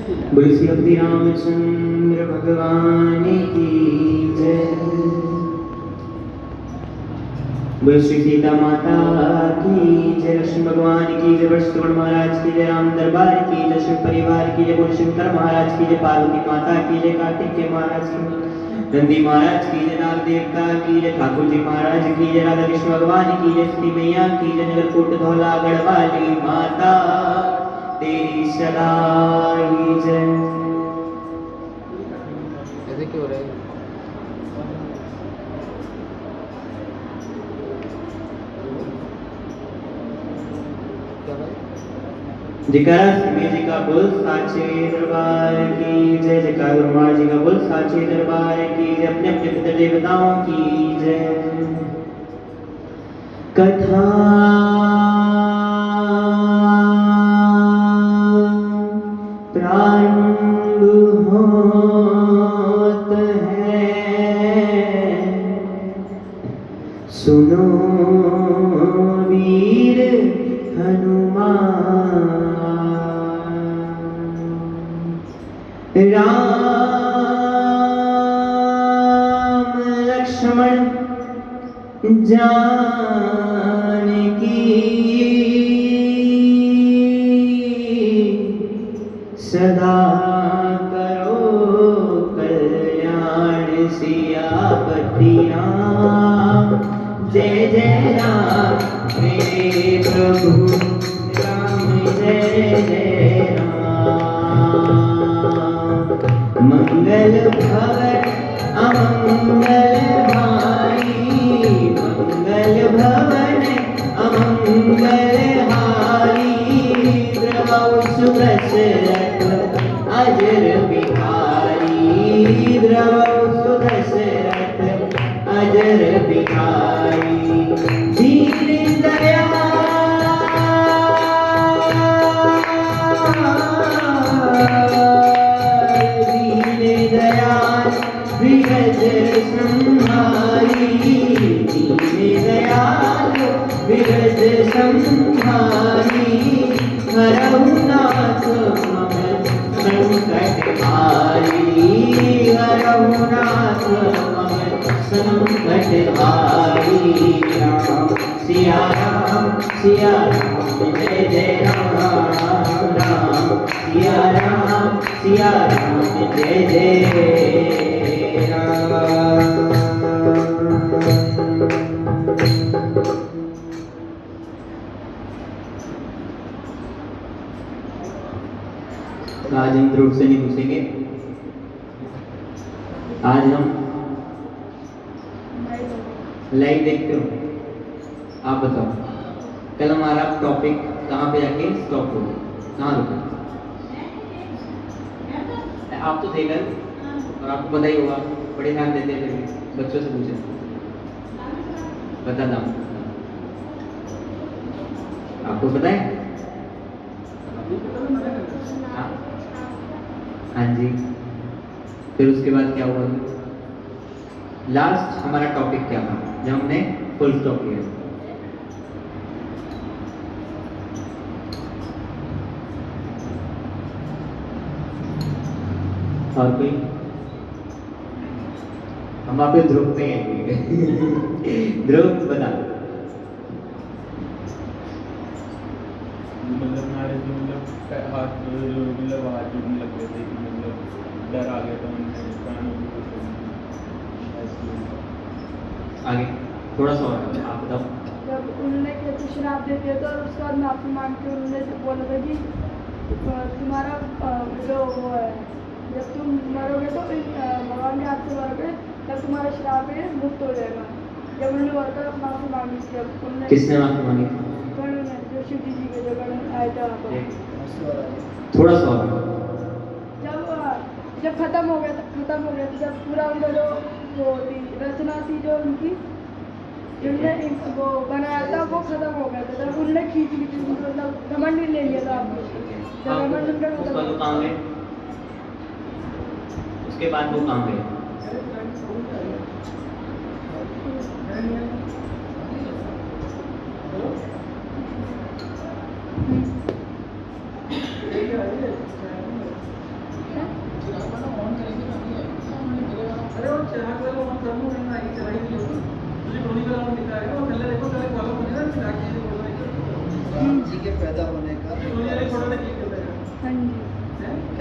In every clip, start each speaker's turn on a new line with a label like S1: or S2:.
S1: बोल श्री हरि रामचंद्र भगवान की जय। बोल श्री सीता माता की जय, लक्ष्मण भगवान की जय, वशिष्ठ महाराज की जय, राम दरबार की जय, शिव परिवार की जय, बोल शंकर महाराज की जय, पार्वती माता की जय, कार्तिकेय महाराज की जय, नंदी महाराज की जय, नाग देवता की जय, ठाकुर जी महाराज की जय, राधा कृष्ण भगवान की जय, श्री मैया की जय, नगरकोट धौला गढ़वाली माता तेरी सदा ही जय।
S2: ऐसे क्यों हो रहा है?
S1: जयकारा सिमर जी का बोल साचे दरबार की जय, जयकारा गुरुमार जी का बोल साचे दरबार की जय, अपने अपने पितर देवताओं की जय। कथा प्रारंभ होत है, सुनो वीर हनुमान। राम लक्ष्मण जानकी सदा करो कल्याण, सियापति राम जय जय राम, मेरे प्रभु राम जय जय राम। मंगल भवन अमंगल हारी, मंगल भवन अमंगल हारी, द्रवौ सुदशरथ अजर बिहारी, द्रवौ सुदशरथ अजर बिहारी। दीन दयाल विरज संहारी, दीन दयाल विरज संहारी, हरहु नाथ मम संकट हारी, हरहु नाथ मम संकट हारी। राम सिया राम जय जय राम, राम सिया राम जय जय राम। आज हम ध्रुव से नहीं पूछेंगे, आज हम लाइव देखते हो। आप बताओ कल हमारा टॉपिक कहाँ पे जाके स्टॉप हो गया, कहाँ रुका? आप तो थे कल और आपको पता ही होगा, बड़े ध्यान देते हैं, बच्चों से पूछे, बता दो आपको पता है? हाँ जी, फिर उसके बाद क्या हुआ? लास्ट हमारा टॉपिक क्या था जब हमने फुल स्टॉप किया? और कोई? हम आप ध्रुव पे हैं। ध्रुव बता।
S3: मतलब हमारे जो हाथ जोड़ने लग गए थे कि मतलब डर आ गया था उनमें,
S1: आगे थोड़ा सा और आप बताओ।
S4: जब उन्होंने कहते श्राप दे दिया था और उसके बाद माफी मांग के उन्होंने जब बोला था कि तुम्हारा जो वो है, जब तुम मरोगे तो भगवान के हाथ से मरोगे तब तुम्हारा श्राप है मुक्त हो जाएगा। जब उन्होंने बोला था माफी मांगी थी, जब उन्होंने
S1: किसने माफी मांगी थी?
S4: उन्होंने जो शिव जी के जो गण आए थे वहाँ पर,
S1: थोड़ा सा और।
S4: जब खत्म हो गया था, जब पूरा उनका जो वो थी रचना थी जो उनकी जिनने वो बनाया था वो खत्म हो गया था, जब उन्होंने खींच ली थी, मतलब घमंड ले लिया था आपने, जब घमंड उनका
S1: उसका जो काम है, उसके बाद वो काम है।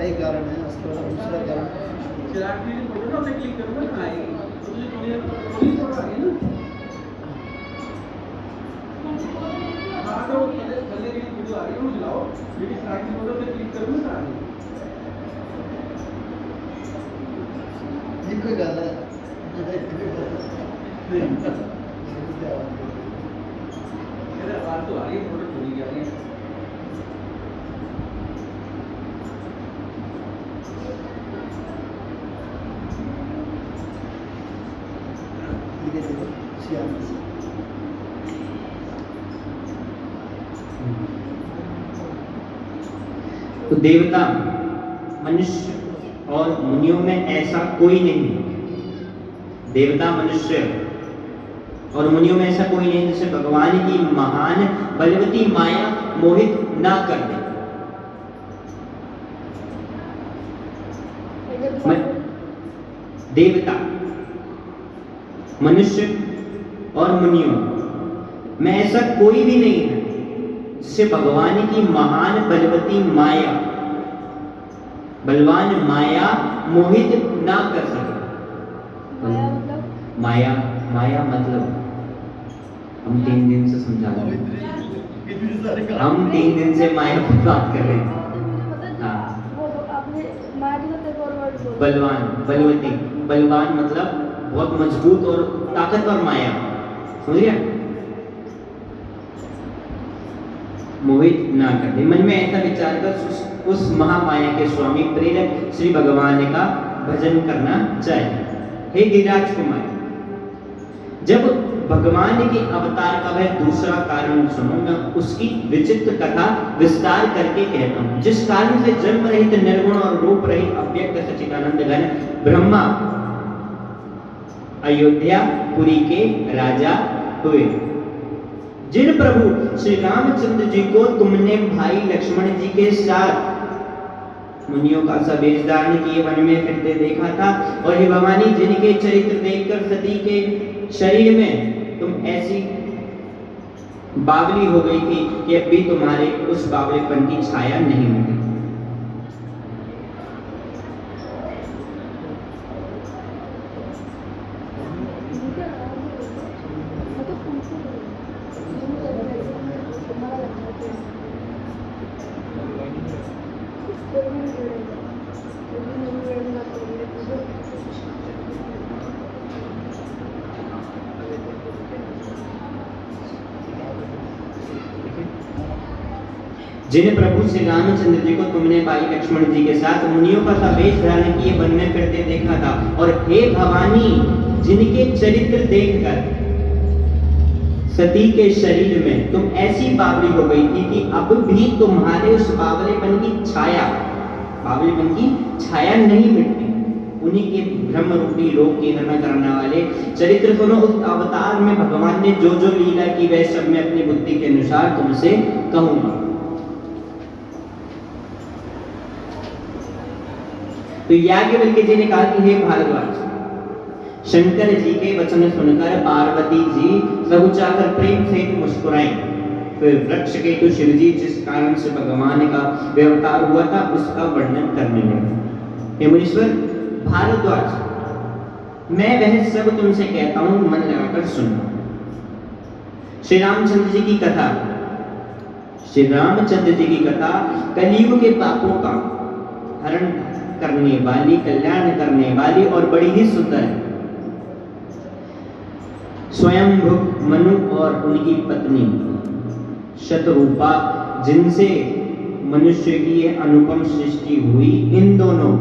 S2: कई कारण है, उसके बाद दूसरा कारण
S3: चिराग की जो फोटो ना उसे क्लिक करूंगा ना आएगी, तो तुझे थोड़ी फोटो आ गई ना। हाँ तो थल्ले की वीडियो आ रही है, वो चलाओ, लेकिन चिराग की फोटो पे क्लिक करूंगा ना आएगी।
S2: ये कोई गल है
S3: मेरा बात तो आ रही है, फोटो थोड़ी आ रही है।
S1: तो देवता, मनुष्य और मुनियों में ऐसा कोई नहीं, देवता, मनुष्य और मुनियों में ऐसा कोई नहीं जिसे भगवान की महान बलवती माया मोहित ना कर दे। देवता, मनुष्य और मुनियों में ऐसा कोई भी नहीं है जिसे भगवान की महान बलवती माया, बलवान माया मोहित ना कर सके।
S4: माया मतलब
S1: माया, माया मतलब हम 3 दिन से समझा रहे हैं, हम 3 दिन से माया की बात कर रहे हैं। हाँ।
S4: वो आपने माया की तो एक और वर्ड बोला।
S1: बलवान, बलवती, बलवान मतलब बहुत मजबूत और ताकतवर माया, समझ गया? मोहित ना कर दे। मन में ऐसा विचार कर उस महामाया के स्वामी प्रेरक श्री भगवान का भजन करना चाहिए। हे गिरिराज कुमार, जब भगवान के अवतार का वह दूसरा कारण सुनो, मैं उसकी विचित्र कथा विस्तार करके कहता हूँ। जिस कारण से जन्म रहित निर्गुण और रूप रहित अव्यक्त सच्चिदानंद घन ब्रह्मा अयोध्यापुरी के राजा हुए, जिन प्रभु श्री रामचंद्र जी को तुमने भाई लक्ष्मण जी के साथ मुनियों का सा वेश धारण किए वन में फिरते देखा था, और हे भवानी, जिनके चरित्र देखकर सती के शरीर में तुम ऐसी बावली हो गई थी कि अब भी तुम्हारे उस बावलेपन की छाया नहीं मिली। जिन प्रभु श्री रामचंद्र जी को तुमने भाई लक्ष्मण जी के साथ मुनियों का सा वेश धारण किए वन में फिरते देखा था, और हे भवानी, जिनके चरित्र देखकर सती के शरीर में तुम ऐसी बावली हो गई थी कि अब भी तुम्हारे उस बावलेपन की छाया, बावलेपन की छाया नहीं मिटती। उन्हीं के ब्रह्म रूपी रोग की गणना करने वाले चरित्र सुनो। उस अवतार में भगवान ने जो जो लीला की वह सब मैं अपनी बुद्धि के अनुसार तुमसे कहूंगा। तो याज्ञवल्क्य जी ने कहा कि हे भारद्वाज, शंकर जी के वचन सुनकर पार्वती जी सहुचाकर प्रेम से मुस्कुराई। फिर वृक्ष के तो शिव जी जिस कारण से भगवान का अवतार हुआ था उसका वर्णन करने लगे। हे मुनीश्वर भारद्वाज, मैं वह सब तुमसे कहता हूं, मन लगाकर सुनना। श्री रामचंद्र जी की कथा, श्री रामचंद्र जी की कथा कलयुग के पापों का हरण करने वाली, कल्याण करने वाली और बड़ी ही सुंदर है। स्वयं मनु और उनकी पत्नी शतरूपा, जिनसे मनुष्य की यह अनुपम सृष्टि हुई, इन दोनों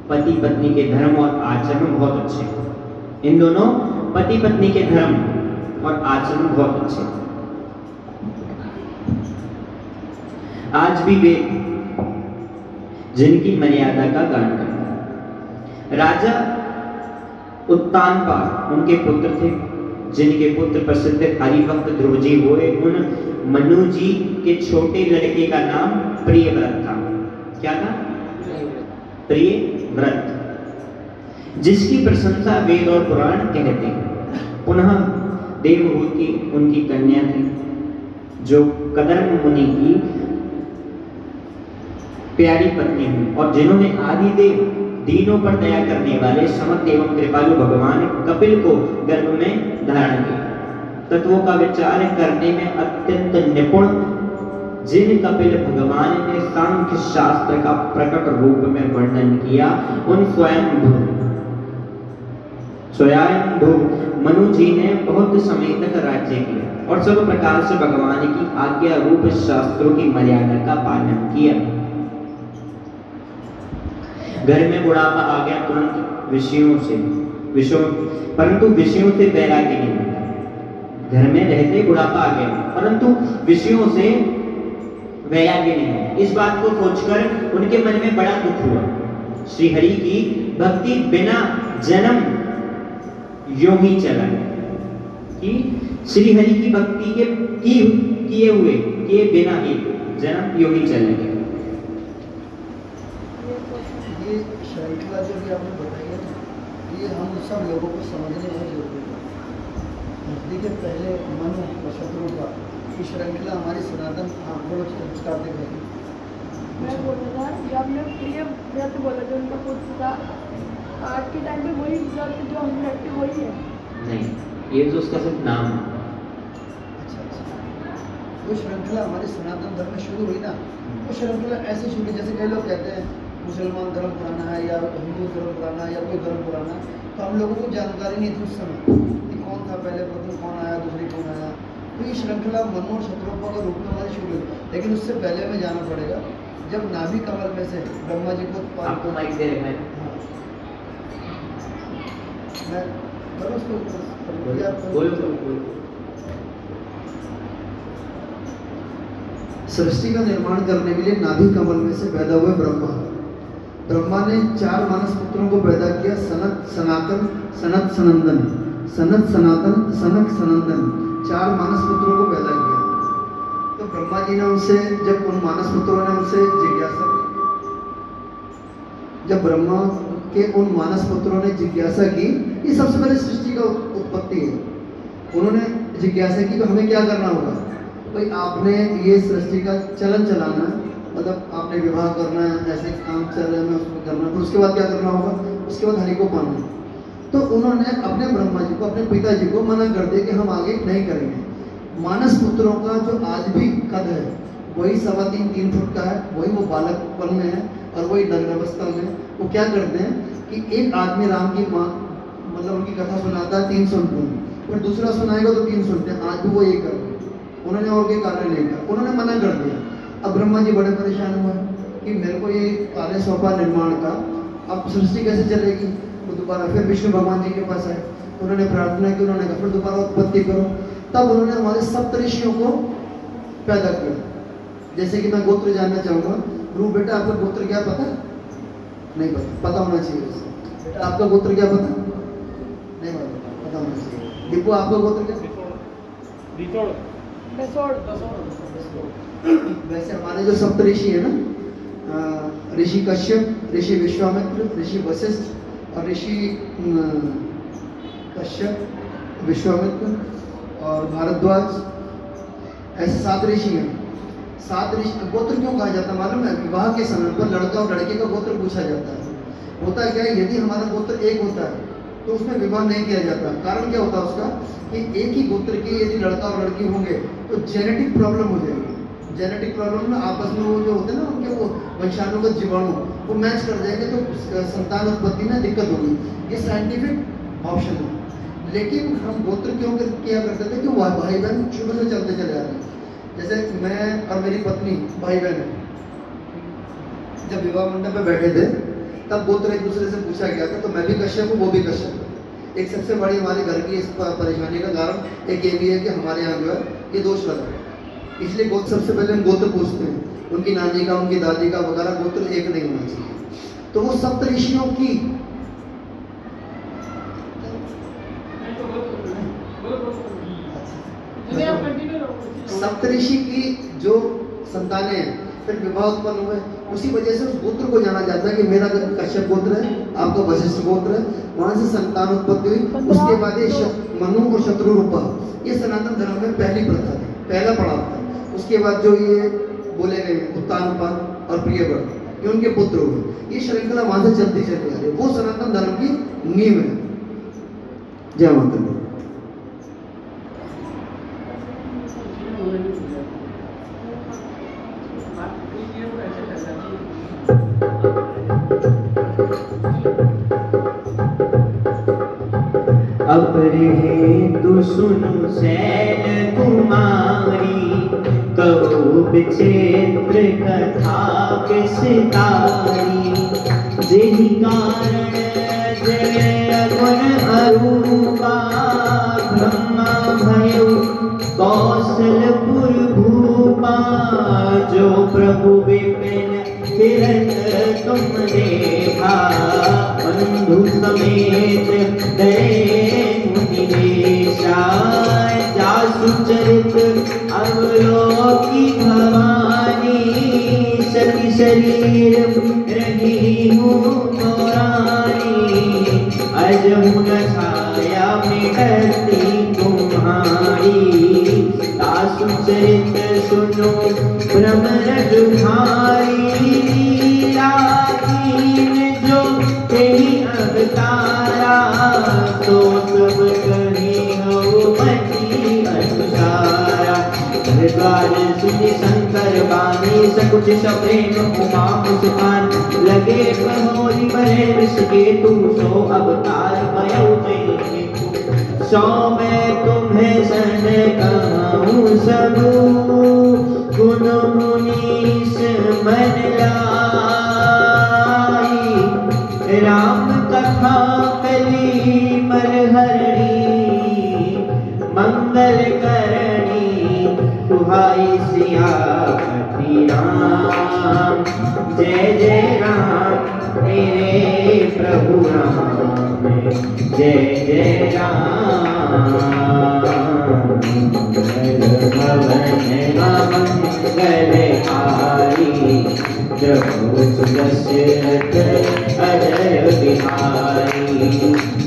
S1: पति पत्नी के धर्म और आचरण बहुत अच्छे। इन दोनों पति पत्नी के धर्म और आचरण बहुत अच्छे। आज भी वे जिनकी मर्यादा का गान करता है। राजा उत्तानपाद उनके पुत्र थे, जिनके पुत्र प्रसिद्ध हरिभक्त ध्रुव जी हुए। उन मनु जी के छोटे लड़के का नाम प्रियव्रत था। क्या था? प्रियव्रत, जिसकी प्रशंसा वेद और पुराण कहते हैं। पुनः देवहूति उनकी कन्या थी, जो कदर्म मुनि की प्यारी पत्नी हुई और जिन्होंने आदिदेव दीनों पर दया करने वाले समर्थ एवं कृपालु भगवान कपिल को गर्भ में धारण किया। तत्वों का विचार करने में अत्यंत निपुण जिन कपिल भगवान ने सांख्य शास्त्र का प्रकट रूप में वर्णन किया, उन स्वयंभू मनु जी ने बहुत समय तक राज्य किया और सब प्रकार से भगवान की आज्ञा रूप शास्त्रों की मर्यादा का पालन किया। घर में बुढ़ापा आ गया तुरंत परंतु विषयों से वैराग्य नहीं होता। घर में रहते बुढ़ापा आ गया परंतु विषयों से वैराग्य नहीं है। इस बात को सोचकर उनके मन में बड़ा दुख हुआ। श्री हरि की भक्ति बिना जन्म यूं ही चला कि श्री हरि की भक्ति के किए बिना ही जन्म यूं ही चलेंगे।
S2: ये श्रृंखला जो भी आपने बताई है ना, ये हम सब लोगों को समझने में जरूरी है। देखिए पहले मन और शत्रु का ये श्रृंखला हमारी सनातन आंखों स्टार्टिंग है।
S4: मैं बोल रहा था कि आपने प्रिय व्रत बोला जो उनका पुत्र था, आज के टाइम पे वही व्रत जो हम रखते वही है
S1: नहीं, ये तो उसका सिर्फ नाम है।
S2: अच्छा, वो श्रृंखला हमारे सनातन धर्म में शुरू हुई ना, वो श्रृंखला ऐसे शुरू, जैसे कई लोग कहते हैं मुसलमान धर्म पुराना है या हिंदू धर्म पुराना है या कोई धर्म पुराना है, तो हम लोगों को जानकारी नहीं थी उस समय कि कौन था पहले, प्रथम कौन आया, दूसरी कौन आया। तो ये श्रृंखला मनु और शत्रुपा के रूप में हमारी शुरू हुई। लेकिन उससे पहले हमें जाना पड़ेगा, जब नाभि कमल में से ब्रह्मा जी को
S1: आपको माइक दे रहे हैं।
S2: मैं करूँ उसको
S1: बोलो।
S2: सृष्टि का निर्माण करने के लिए नाभि कमल में से पैदा हुए ब्रह्मा ने 4 मानस पुत्रों को पैदा किया, सनत, सनातन, सनत, सनंदन। सनत, सनातन, सनक, सनंदन 4 मानस पुत्रों को पैदा किया। तो ब्रह्मा जी ने उनसे, जब उन मानस पुत्रों ने उनसे जिज्ञासा की, जब ब्रह्मा के उन मानस पुत्रों ने जिज्ञासा की, ये सबसे पहले सृष्टि का उत्पत्ति है। उन्होंने जिज्ञासा की तो हमें क्या करना होगा भाई, आपने ये सृष्टि का चलन चलाना है, मतलब आपने विवाह करना है, ऐसे काम चल रहे हैं उसको करना है, तो उसके बाद क्या करना होगा, उसके बाद हरि को पाना। तो उन्होंने अपने ब्रह्मा जी को, अपने पिताजी को मना कर दिया कि हम आगे नहीं करेंगे। मानस पुत्रों का जो आज भी कद है वही 3.25-3 फुट का है, वही वो बालकपन में है और वही नग्न अवस्था में। वो क्या करते हैं कि एक आदमी राम की माँ, मतलब उनकी कथा सुनाता है, 3 सुनते हैं, फिर दूसरा सुनाएगा तो 3 सुनते हैं। आज भी वो ये कर रहे हैं, उन्होंने और कोई कार्य नहीं किया, उन्होंने मना कर दिया। अब ब्रह्मा जी बड़े परेशान हुए कि मेरे को ये कार्य सौंपा निर्माण का, अब सृष्टि कैसे चलेगी। तो दोबारा फिर विष्णु भगवान जी के पास आए, उन्होंने प्रार्थना की, उन्होंने कहा फिर दोबारा उत्पत्ति करो। तब उन्होंने हमारे सप्तऋषियों को पैदा किया। जैसे कि मैं गोत्र जानना चाहूँगा, ध्रुव बेटा आपका गोत्र क्या पता? नहीं पता होना चाहिए। बेटा आपका गोत्र क्या पता? नहीं पता होना चाहिए। दीपू आपका गोत्र क्या? वैसे हमारे जो सप्तऋषि है ना, ऋषि कश्यप, ऋषि विश्वामित्र, ऋषि वशिष्ठ और ऋषि कश्यप, विश्वामित्र और भारद्वाज, ऐसे 7 ऋषि हैं। 7 ऋषि गोत्र क्यों कहा जाता है मालूम है? विवाह के समय पर लड़का और लड़के का गोत्र पूछा जाता है। होता क्या है, यदि हमारा गोत्र एक होता है तो उसमें विवाह नहीं किया जाता। कारण क्या होता है उसका कि एक ही गोत्र के यदि लड़का और लड़की होंगे तो जेनेटिक प्रॉब्लम हो जाएगी। जेनेटिक प्रॉब्लम में आपस में वो जो होते हैं ना, उनके वो वंशानुगत जीवाणु वो मैच कर जाएंगे तो संतान उत्पत्ति में दिक्कत होगी। ये साइंटिफिक ऑप्शन है। लेकिन हम गोत्र क्यों किया करते थे कि वो भाई बहन शुरू से चलते चले आ रहे हैं। जैसे मैं और मेरी पत्नी भाई बहन है, जब विवाह मंडप में बैठे थे तब गोत्र एक दूसरे से पूछा गया था, तो मैं भी कश्यप हूँ, वो भी कश्यप है। एक सबसे बड़ी हमारे घर की इस परेशानी का कारण एक ये भी है कि हमारे यहाँ जो है ये दोष लगा है, इसलिए गोत्र सबसे पहले हम गोत्र पूछते हैं। उनकी नानी का, उनकी दादी का वगैरह गोत्र एक नहीं होना चाहिए। तो वो सप्तऋषियों की सप्तऋषि की जो संतानें हैं, फिर विवाह उत्पन्न हुए, उसी वजह से उस गोत्र को जाना जाता है कि मेरा कश्यप गोत्र है, आपका वशिष्ठ गोत्र है। वहां से संतान उत्पत्ति हुई। उसके बाद ये मनु और शत्रुरूपा, ये सनातन धर्म में पहली प्रथा थी, पहला पड़ाव था। उसके बाद जो ये बोले गए उत्तानपाद और प्रियव्रत, कि उनके पुत्र हुए। ये श्रृंखला वहां से चलती चली आ रही है, वो सनातन धर्म की नींव है। जय माता दी।
S1: अपरे तु सुनु शैल कुमारी, कहो विचित्र कथा विस्तारी। जिहि कारण जय गुण अरूपा, ब्रह्मा भयो कौशलपुर भूपा। जो प्रभु विपिन फिरत तुम देखा, बंधु समेत गए मुनिवेशा। जासु चरित अवलोकी भवानी, सती शरीर रही हूँ पुरानी। अजहु न छाया मिटती तुम्हारी, दासु चरित सुनो भ्रमर जुझारी। राजीव जो तेहि अवतारा, तो सब कही हो मति अनुसारा। द्वार सुनि शंकर बानी, सकुच सप्रेम उमा मुस्कान। लगे कहोरी बहे ऋषिकेतु, सो अवतार भयो जय। सौ मैं तुम्हें सन कहूँ सबू, गुण मुनीस मन लाई। राम कथा कली मरहरणी, मंगल करणी तुहाई सियापति राम। जय जय राम मेरे प्रभु राम, जय जय राम। मंगलहारी, प्रभु दशरथ अजय बिहारी।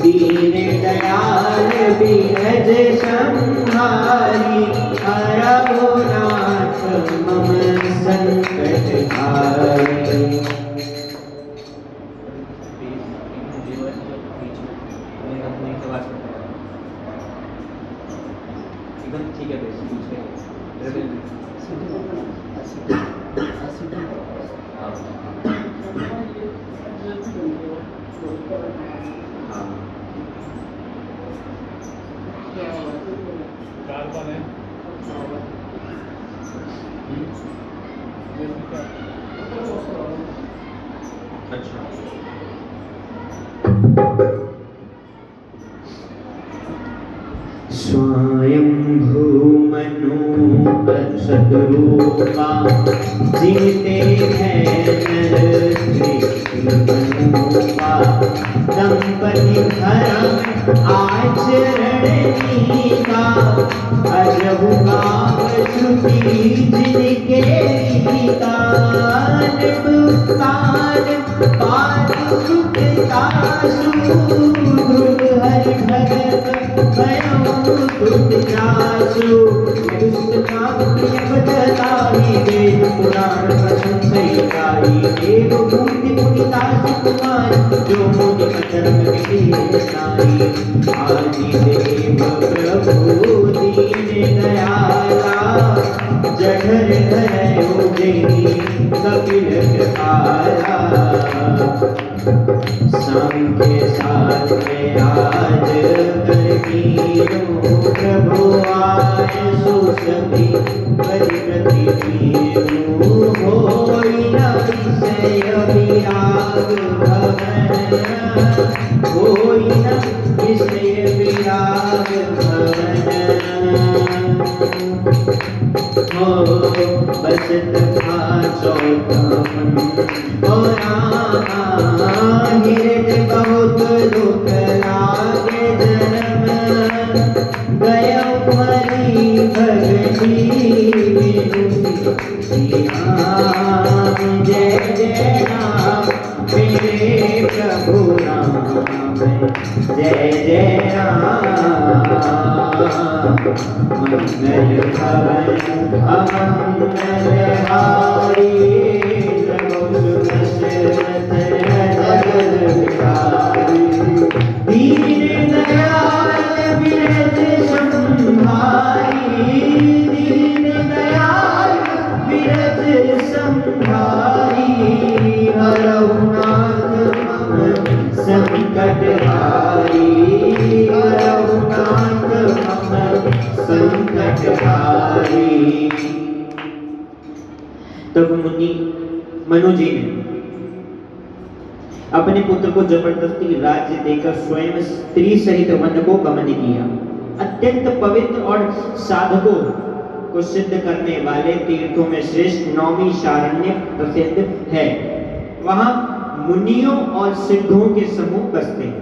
S1: दीन दयाल बिरज संहारी, हरहु नाथ मम संकट हारी। एकदम ठीक है, अच्छा। स्वयं भूमनु सदरूपा, जीते हैं नर दंपति धर्म आचरण नीका। अजहु गाव श्रुति जिनके रीता, निपुतान पाद सुखतासु। ध्रुव हरि भगत भयो सुत जासु। दुष्ट काम प्रिय बदताई, वेद पुराण वचन सही गाई। देव मूर्ति मुनिदास कुमार, जो मुनि अतर्क विधि नाई। आदि देव प्रभु दीन दयाला, जठर धरयो जहि कपिल कृपाला। सांख्य शास्त्र आज कर कीनो, प्रभु आय सुसति परिप्रति कीनो। होई न विषय विराग भवन, होई न विषय विराग भवन। हो बसत चौथापन, और हृदय बहुत दुख लागे जन्म। गयो मरी भगती राम। जय जय राम मेरे प्रभु राम, जय जय राम। मंगल भवन अमंगल हारी, प्रभु सुख मनु जी ने अपने पुत्र को जबरदस्ती राज्य देकर स्वयं स्त्री सहित वन को गमन किया। अत्यंत पवित्र और साधकों को सिद्ध करने वाले तीर्थों में श्रेष्ठ नौमिषारण्य प्रसिद्ध है। वहां मुनियों और सिद्धों के समूह बसते हैं।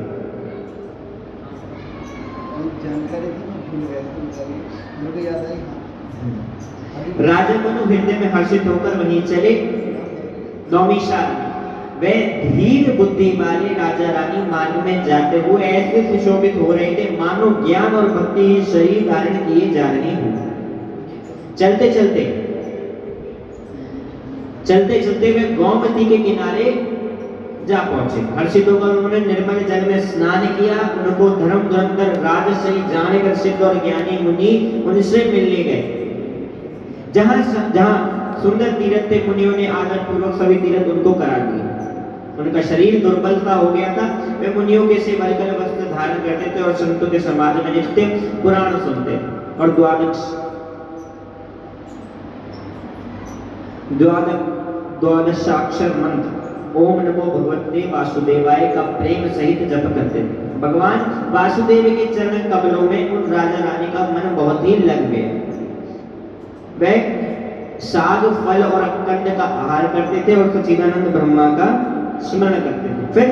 S2: जानकारी थी मैं भूल गया था, मेरे को याद आई।
S1: राजा मनु हृदय में हर्षित होकर वहीं चले। नौमिषारण्य वे धीर बुद्धि वाले राजा रानी मार्ग में जाते हुए ऐसे सुशोभित हो रहे थे मानो ज्ञान और भक्ति शरीर धारण किए जा रहे हों। चलते चलते वे गोमती के किनारे जा पहुंचे। हर्षित होकर उन्होंने निर्मल जल में स्नान किया। उनको धर्म धुरंधर राजसी जानकर सिद्ध और ज्ञानी मुनि उनसे मिलने गए। जहां सुंदर तीर्थ थे, मुनियों ने आदर पूर्वक सभी तीर्थ उनको करा दिए। उनका शरीर दुर्बलता हो गया था। वे मुनियों के से वल्कल वस्त्र धारण करते थे और संतों के समाज में नित्य पुराण सुनते और द्वादशाक्षर मंत्र ओम नमो भगवते वासुदेवाय का प्रेम सहित जप करते थे। भगवान वासुदेव के चरण कमलों में उन राजा रानी का मन बहुत ही लग गया। वे साग फल और अखंड का आहार करते थे और सच्चिदानंद ब्रह्मा का स्मरण करते थे। फिर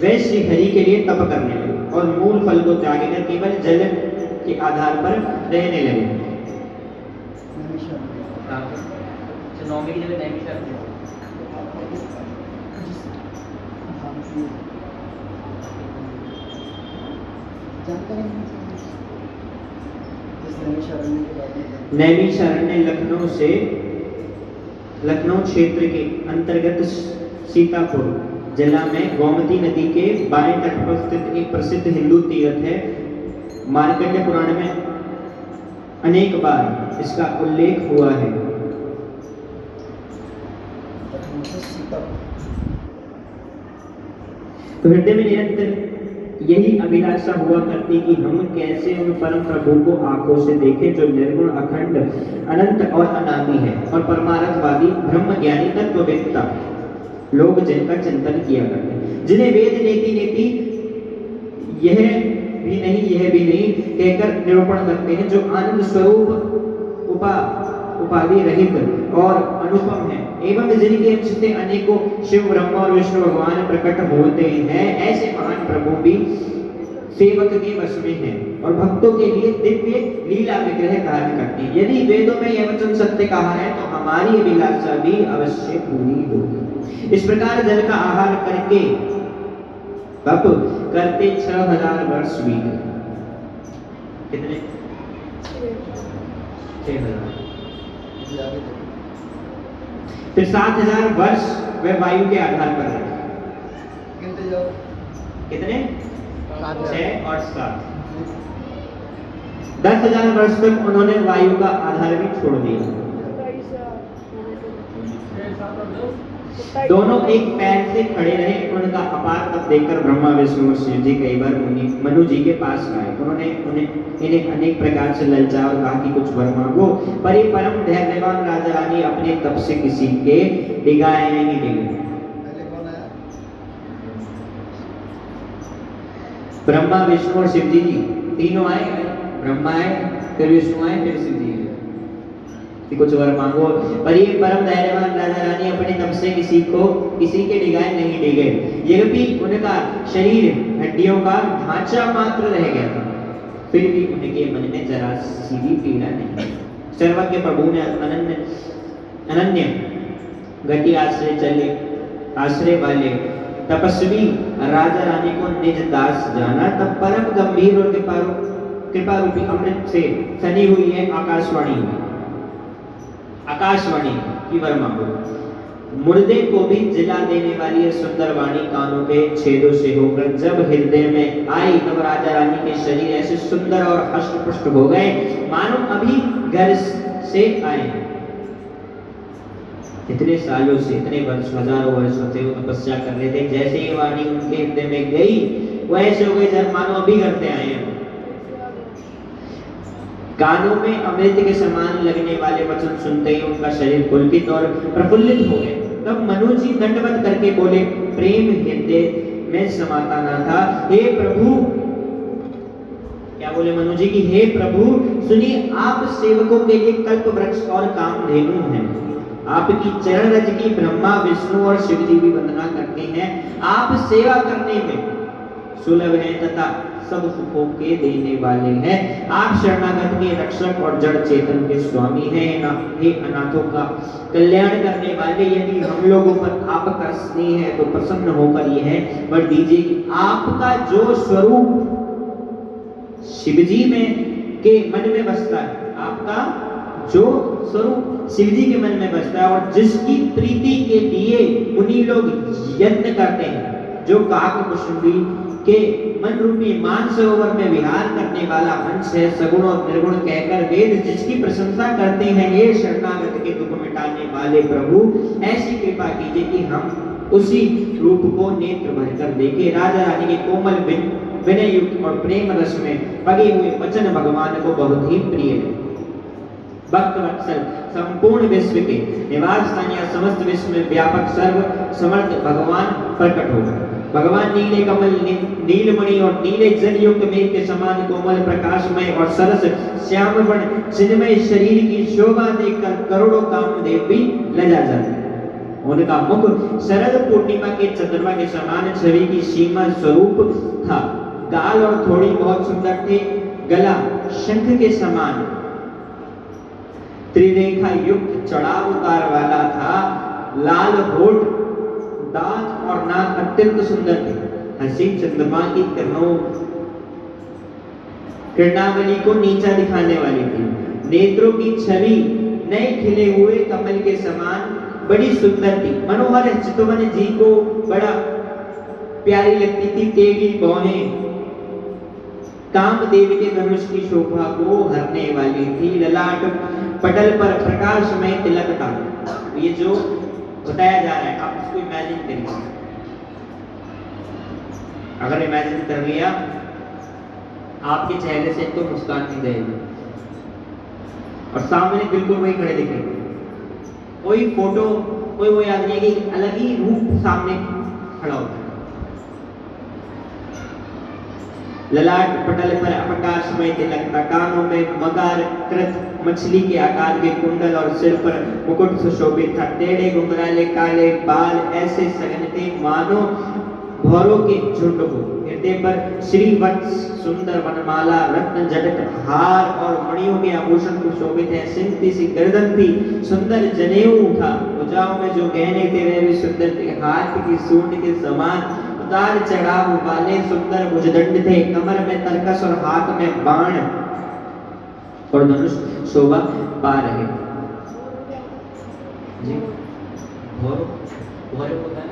S1: वे श्री हरि के लिए तप करने लगे और मूल फल को त्याग कर केवल जल के आधार पर रहने लगे। नौमी की जगह नैमिषारण्य नैमिषारण्य लखनऊ क्षेत्र के अंतर्गत सीतापुर जिला में गोमती नदी के बाएं तट पर स्थित एक प्रसिद्ध हिंदू तीर्थ है। मार्कंडेय पुराण में अनेक बार इसका उल्लेख हुआ है। तो हृदय में निरंतर यही अभिलाषा हुआ करती कि हम कैसे उन परम प्रभु को आंखों से देखें जो निर्गुण अखंड अनंत और अनादि है और परमार्थवादी ब्रह्म ज्ञानी तत्ववेत्ता लोग जिनका चिंतन किया करते हैं, जिन्हें वेद नेति यह भी नहीं कहकर निरूपण करते हैं, जो आनंद स्वरूप उपाधि रहित और अनुपम है एवं जिनके अंश से अनेकों शिव ब्रह्मा और विष्णु भगवान प्रकट होते हैं। ऐसे महान प्रभु भी सेवक के वश में हैं और भक्तों के लिए दिव्य लीला विग्रह धारण करते हैं। यदि वेदों में यह वचन सत्य कहा है तो हमारी अभिलाषा भी अवश्य पूरी होगी। इस प्रकार जल का आहार करके तप करते 6000 वर्ष बीते। कितने? 6000। फिर 7000 वर्ष वे वायु के आधार पर रहे। कितने? 6 और 7। 10,000 वर्ष तक उन्होंने वायु का आधार भी छोड़ दिया। दोनों एक पैर से खड़े रहे। उनका अपार तप देखकर ब्रह्मा विष्णु और शिव जी कई बार मनु जी के पास आए। उन्होंने इन्हें अनेक प्रकार से ललचाया और कहा कि कुछ वर मांगो, पर ये परम धैर्यवान राजा रानी अपने तप से किसी के डिगाए नहीं डिगे। ब्रह्मा विष्णु और शिव जी तीनों आए। ब्रह्मा आए, फिर विष्णु आए, फिर शिव जी आए कि कुछ वर मांगो, पर ये परम धैर्यवान राजा रानी अपने तप से किसी के डिगाए नहीं डिगे। यह भी उनका शरीर हड्डियों का ढांचा मात्र रह गया था, फिर भी उनके मन में जरा सी भी पीड़ा नहीं। सर्वज्ञ प्रभु ने अनन्य गति आश्रय वाले तपस्वी राजा रानी को निज दास जाना। तब परम गंभीर और कृपा रूपी अमृत से सनी हुई है आकाशवाणी की वर मांगो। मुर्दे को भी जिला देने वाली है सुंदर वाणी कानों के छेदों से होकर जब हृदय में आई तब राजा रानी के शरीर ऐसे सुंदर और हष्ट-पुष्ट हो गए मानो अभी घर से आए। इतने सालों से, इतने वर्ष, हजारों वर्षों से वो तपस्या कर रहे थे। जैसे ही वाणी उनके हृदय में गई वो ऐसे हो गए जब मानो अभी घर से आए हैं। कानों में अमृत के समान लगने वाले वचन सुनते ही उनका शरीर पुलकित और प्रफुल्लित हो गए। तब मनु जी दंडवत करके बोले, प्रेम हृदय में समाता ना था, हे प्रभु। क्या बोले मनु जी की, हे प्रभु सुनिए, आप सेवकों के लिए कल्प वृक्ष और कामधेनु हैं। आपकी चरण रज की ब्रह्मा विष्णु और शिव जी भी वंदना करते हैं। आप सेवा करने में सुलभ हैं तथा सब सुखों के देने वाले हैं। आप शरणागत के रक्षक और जड़ चेतन के स्वामी हैं। हे अनाथों का कल्याण करने वाले, यदि हम लोगों पर आपका स्नेह है तो प्रसन्न होकर यह वर दीजिए कि आपका जो स्वरूप शिवजी में के मन में बसता है, आपका जो स्वरूप शिवजी के मन में बसता है और जिसकी प्रीति के लिए उन्हीं लोग यत्न करते हैं, जो काकभुषुंडी के मन रूपी मानसरोवर में विहार करने वाला अंश है, सगुण और निर्गुण कहकर वेद जिसकी प्रशंसा करते हैं, ये शरणागत के दुख मिटाने वाले प्रभु ऐसी कृपा कीजिए कि हम उसी रूप को नेत्र भरकर देखें। राजा रानी के कोमल विनय युक्त और प्रेम रस में पगे हुए वचन भगवान को बहुत ही प्रिय है। भक्त वत्सल संपूर्ण विश्व के निवास स्थान या समस्त विश्व में व्यापक सर्व समर्थ भगवान प्रकट हो गए। भगवान नीले कमल, नीलमणि और नीले जल युक्त मेघ के समान कोमल प्रकाशमय और सरस श्याम वर्ण चिन्मय शरीर की शोभा देखकर करोड़ों कामदेव भी लजा जाते। उनका मुख शरद पूर्णिमा के चंद्रमा के समान छवि की सीमा स्वरूप था। गाल और थोड़ी बहुत सुंदर थे। गला शंख के समान त्रिरेखा युक्त चढ़ाव उतार वाला था। लाल होठ, दांत और नाक अत्यंत सुंदर थे। हंसी चंद्रमा की किरणावली को नीचा दिखाने वाली थी। नेत्रों की छवि नए खिले हुए कमल के समान बड़ी सुंदर थी। मनोहर चितवन जी को बड़ा प्यारी लगती थी। टेढ़ी भौहें कामदेव के धनुष की शोभा को हरने वाली थी। ललाट पटल पर प्रकाशमय तिलक था। ये जो बताया जा रहा है आप इसको इमेजिन करिए। अगर इमेजिन कर लिया, आपके चेहरे से तो मुस्कान नहीं जाएगी और सामने बिल्कुल वही खड़े दिखेंगे। कोई फोटो, कोई वो याद नहीं है कि अलग ही रूप सामने खड़ा होता है। ललाट पटल पर प्रकाशमय तिलक था। कानों में मकार कृत मछली के आकार के कुंडल और सिर पर मुकुट सुशोभित था। टेढ़े घुंघराले काले बाल ऐसे सघन थे मानो भौरों के झुंड हो। हृदय पर श्रीवत्स सुंदर वनमाला, रत्न जटक हार और मणियों के आभूषण सुशोभित है। सिंती सी गर्दन थी, सुंदर जनेऊ था। भुजाओं में जो गहने थे वे भी सुंदर थे। हाथ की सूंड के समान उतार चढ़ाव वाले सुंदर भुजदंड थे। कमर में तरकस और हाथ में बाण और धनुष शोभा पा रहे। जी भौरे होता है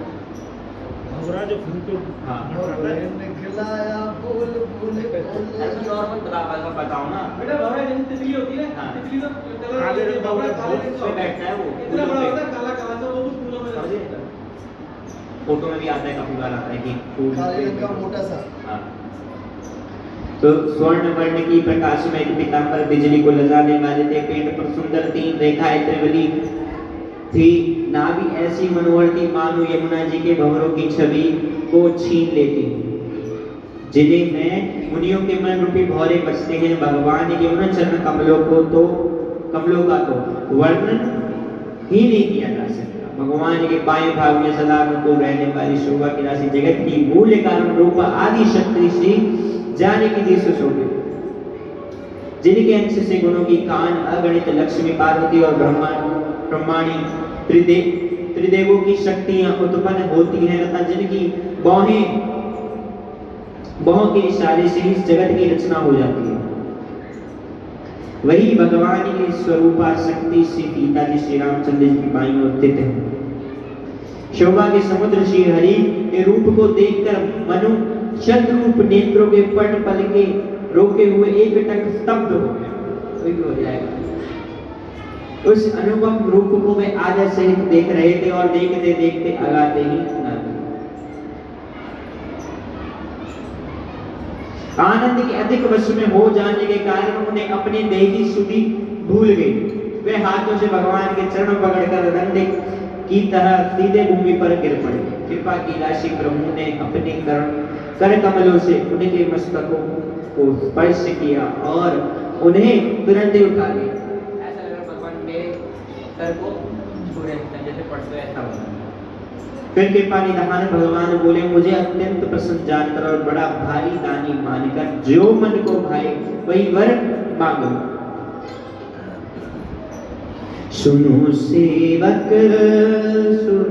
S5: भौरा जो फूल पे
S2: खिलाया फूल फूल
S1: ऐसा नॉर्मल बताओ ना
S3: बेटा। भौरा जैसे तितली होती है,
S1: हाँ।
S3: तितली तो
S5: काले रंग का होता है,
S3: काले रंग का
S1: उसमें बैठता है वो
S3: इतना बड़ा होता है, काला काला सा, वो भी फूलों में रहता है।
S1: फोटो में भी आता है, काफी बार आता है कि फूल
S2: काले रंग का मोटा सा।
S1: हाँ। तो स्वर्ण वर्ण की प्रकाश में एक पीतांबर बिजली को लजाने वाले थे। पेट पर सुंदर 3 रेखाएं त्रिवली थी। नाभि ऐसी मनोहर थी मानो यमुना जी के भंवरों की छवि को छीन लेती। जिन्हें में मुनियों के मन रूपी भौरे बसते हैं। भगवान के उन चरण कमलों का तो वर्णन ही नहीं किया जा सकता। भगवान के बाएं भाग में सदा अनुकूल रहने वाली शोभा की राशि, जगत की मूल कारण रूप आदि शक्ति श्री जाने की दी सुशोभित, जिनके अंश से गुणों की कान अगणित लक्ष्मी पार्वती और ब्रह्माणी त्रिदेवों की शक्तियां उत्पन्न होती हैं तथा जिनकी बाहों के इशारे से इस जगत की रचना हो जाती है। वही भगवान की स्वरूपा शक्ति श्री सीता जी श्री रामचंद्र जी की बाईं ओर स्थित है। शोभा के समुद्र श्री हरि के रूप को देखकर मनु शतरूप नेत्रों के पट पल के रोके हुए एक टक स्तब्ध हो गया। उस अनुपम रूप को वे आदर सहित देख रहे थे और देखते देखते अगाते ही न आनंद के अधिक वश में हो जाने के कारण उन्हें अपनी देही शुद्धि भूल गई। वे हाथों से भगवान के चरण पकड़कर रंडे की तरह सीधे भूमि पर गिर पड़े। कृपा की राशि प्रभु ने अपने कर कमलों से उनके मस्तकों को स्पर्श किया और उन्हें तुरंत ही उठा लिया। ऐसा लग रहा भगवान मेरे सर को छू रहे हैं, जैसे परसों ऐसा हुआ। फिर कृपा निधान भगवान बोले, मुझे अत्यंत प्रसन्न जानकर और बड़ा भारी दानी मानकर जो मन को भाए वही वर मांगो। सुनो सेवक सुर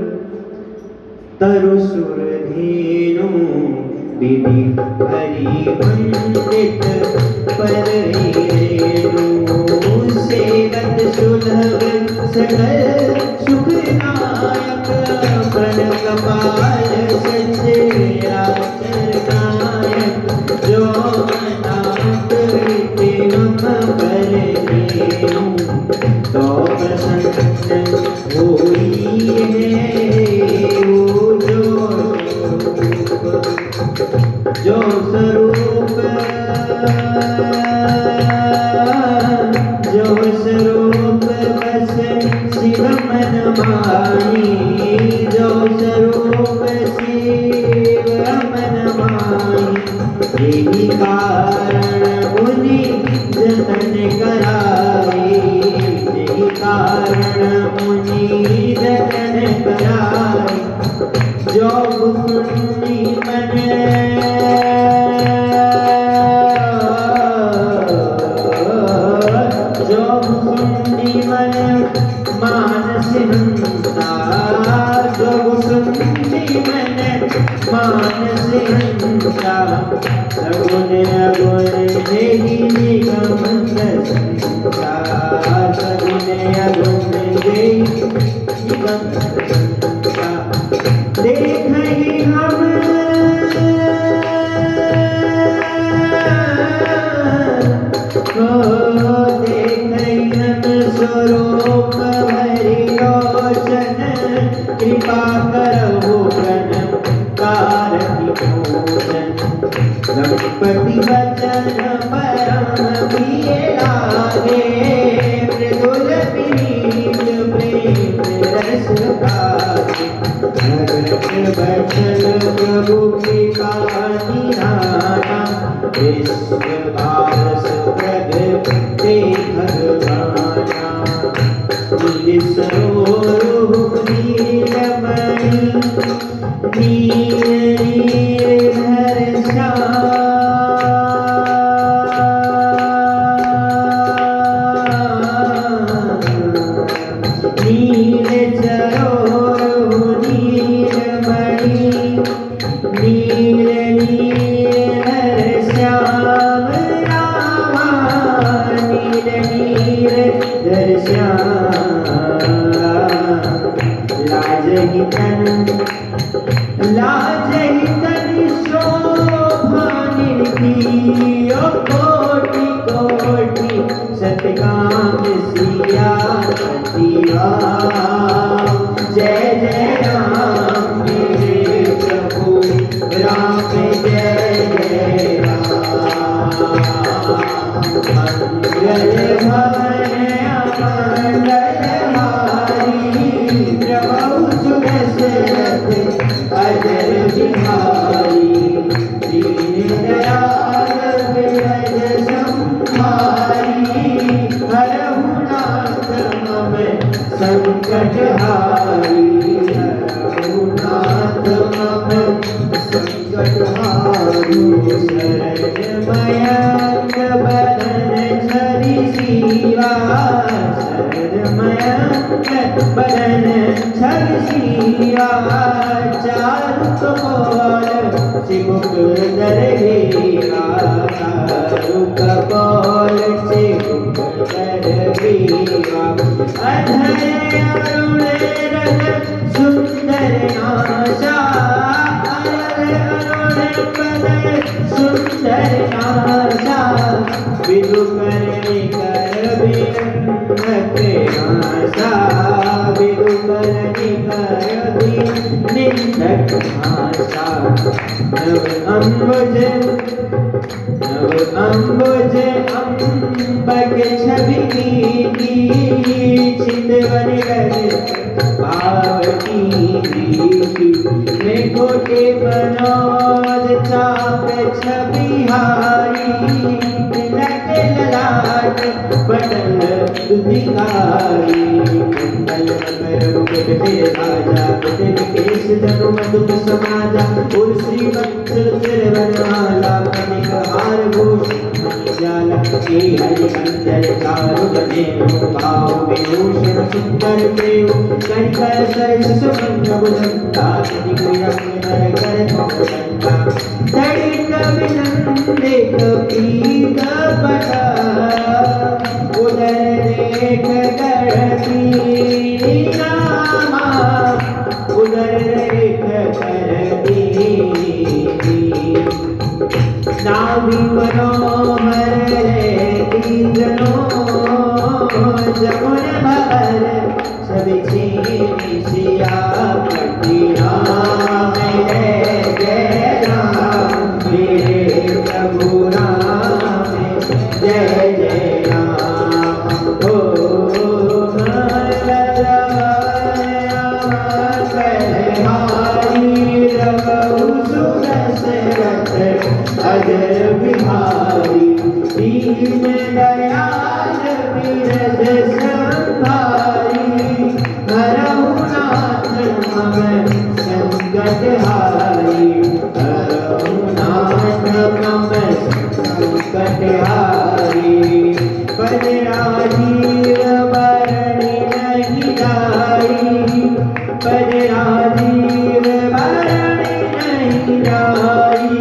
S1: तरु सुर धेनु विधि हरि वंदित पर सेवक सुलभ सकल सुखदायक प्रण कपाल सच्चे आचरनायक जो मनात हम पर तो प्रसन्न होई है वो जो स्वरूप बस शिव मन मानी, जो स्वरूप शिव मन मानी, यही कारण मुनि जतन कराए, यही कारण मुनि जतन कराए। जो सुनी मन मानस हंसा, जो सुनी मन मानस हंसा, सगुण अगुण देहि निगम संसा, सगुण अगुण देहि निगम संसा। देखहि हम स्वरूप हरि रोशन, कृपा करो प्रण कारति भूषण। गणपति वचन परम प्रिय लागे, मृदुल प्रीत प्रेम रस गावे। भगत वचन प्रभु कृपा निधाना, विश्व भारस प्रगटे भगवाना। नील सरोवर नीलमणि, नील नील श्याम, नील सरोवर नीलमणि, नील नील श्याम रामा, नील नील श्याम। लाजहि तन शोभा निर्भीय, कोटि कोटि सतकाम सिया सतिया। जय जय राम मेरे प्रभु राम, जय जय राम। मंगल भवन मंगलहारी, प्रभु सुदशरथ अजर बिहारी। दीन दयाल विरज संहारी, हरहु नाथ मम संकट हारी, हरहु नाथ मम संकट हारी। शरण मयंक बदन छवि शिवा, शरण मयंक बदन छवि शिवा। चारु कपोल चिबुक दर घेरा, चारु कपोल चिबुक दर घेरा। अधर अरुण रंग सुंदर नाशा, अरुण पद सुंदर नाशा। विदु करने कर बिरंगत आशा, विदु करने कर निंदक भाषा नव अम्बुज अम्बक छवि की चितवन पावती में कोटे मनोज चाप छबिहारी तिलक ललाट पटल दुधिकारी कुंडल मकर मुकुट पे राजा कुटिल केश जनु मधुप समाजा और श्रीवत्स तिरुवनमाला कनिक हार भूषण जाला के हरि अंतर चारु बने भाव विभूषण सुंदर देव कंकर सरस सुमंग बुझंता कनिक रंग नर कर पवंता तड़िक विनंदे कपीत पटा उदर देख करती रामा उदर देख करती नाभि मनोहर दीजनो जमुन भर सभी छीनी सिया पटी राम जय राम मेरे प्रभु राम जय जय राम ओ अजर बिहारी दीन दयाल बिरद संभारी हरहु नाथ मम संकट हारी हरहु नाथ मम संकट हारी पर राजीव बरणी नहीं जाई पर राजीव बरणी नहीं जाई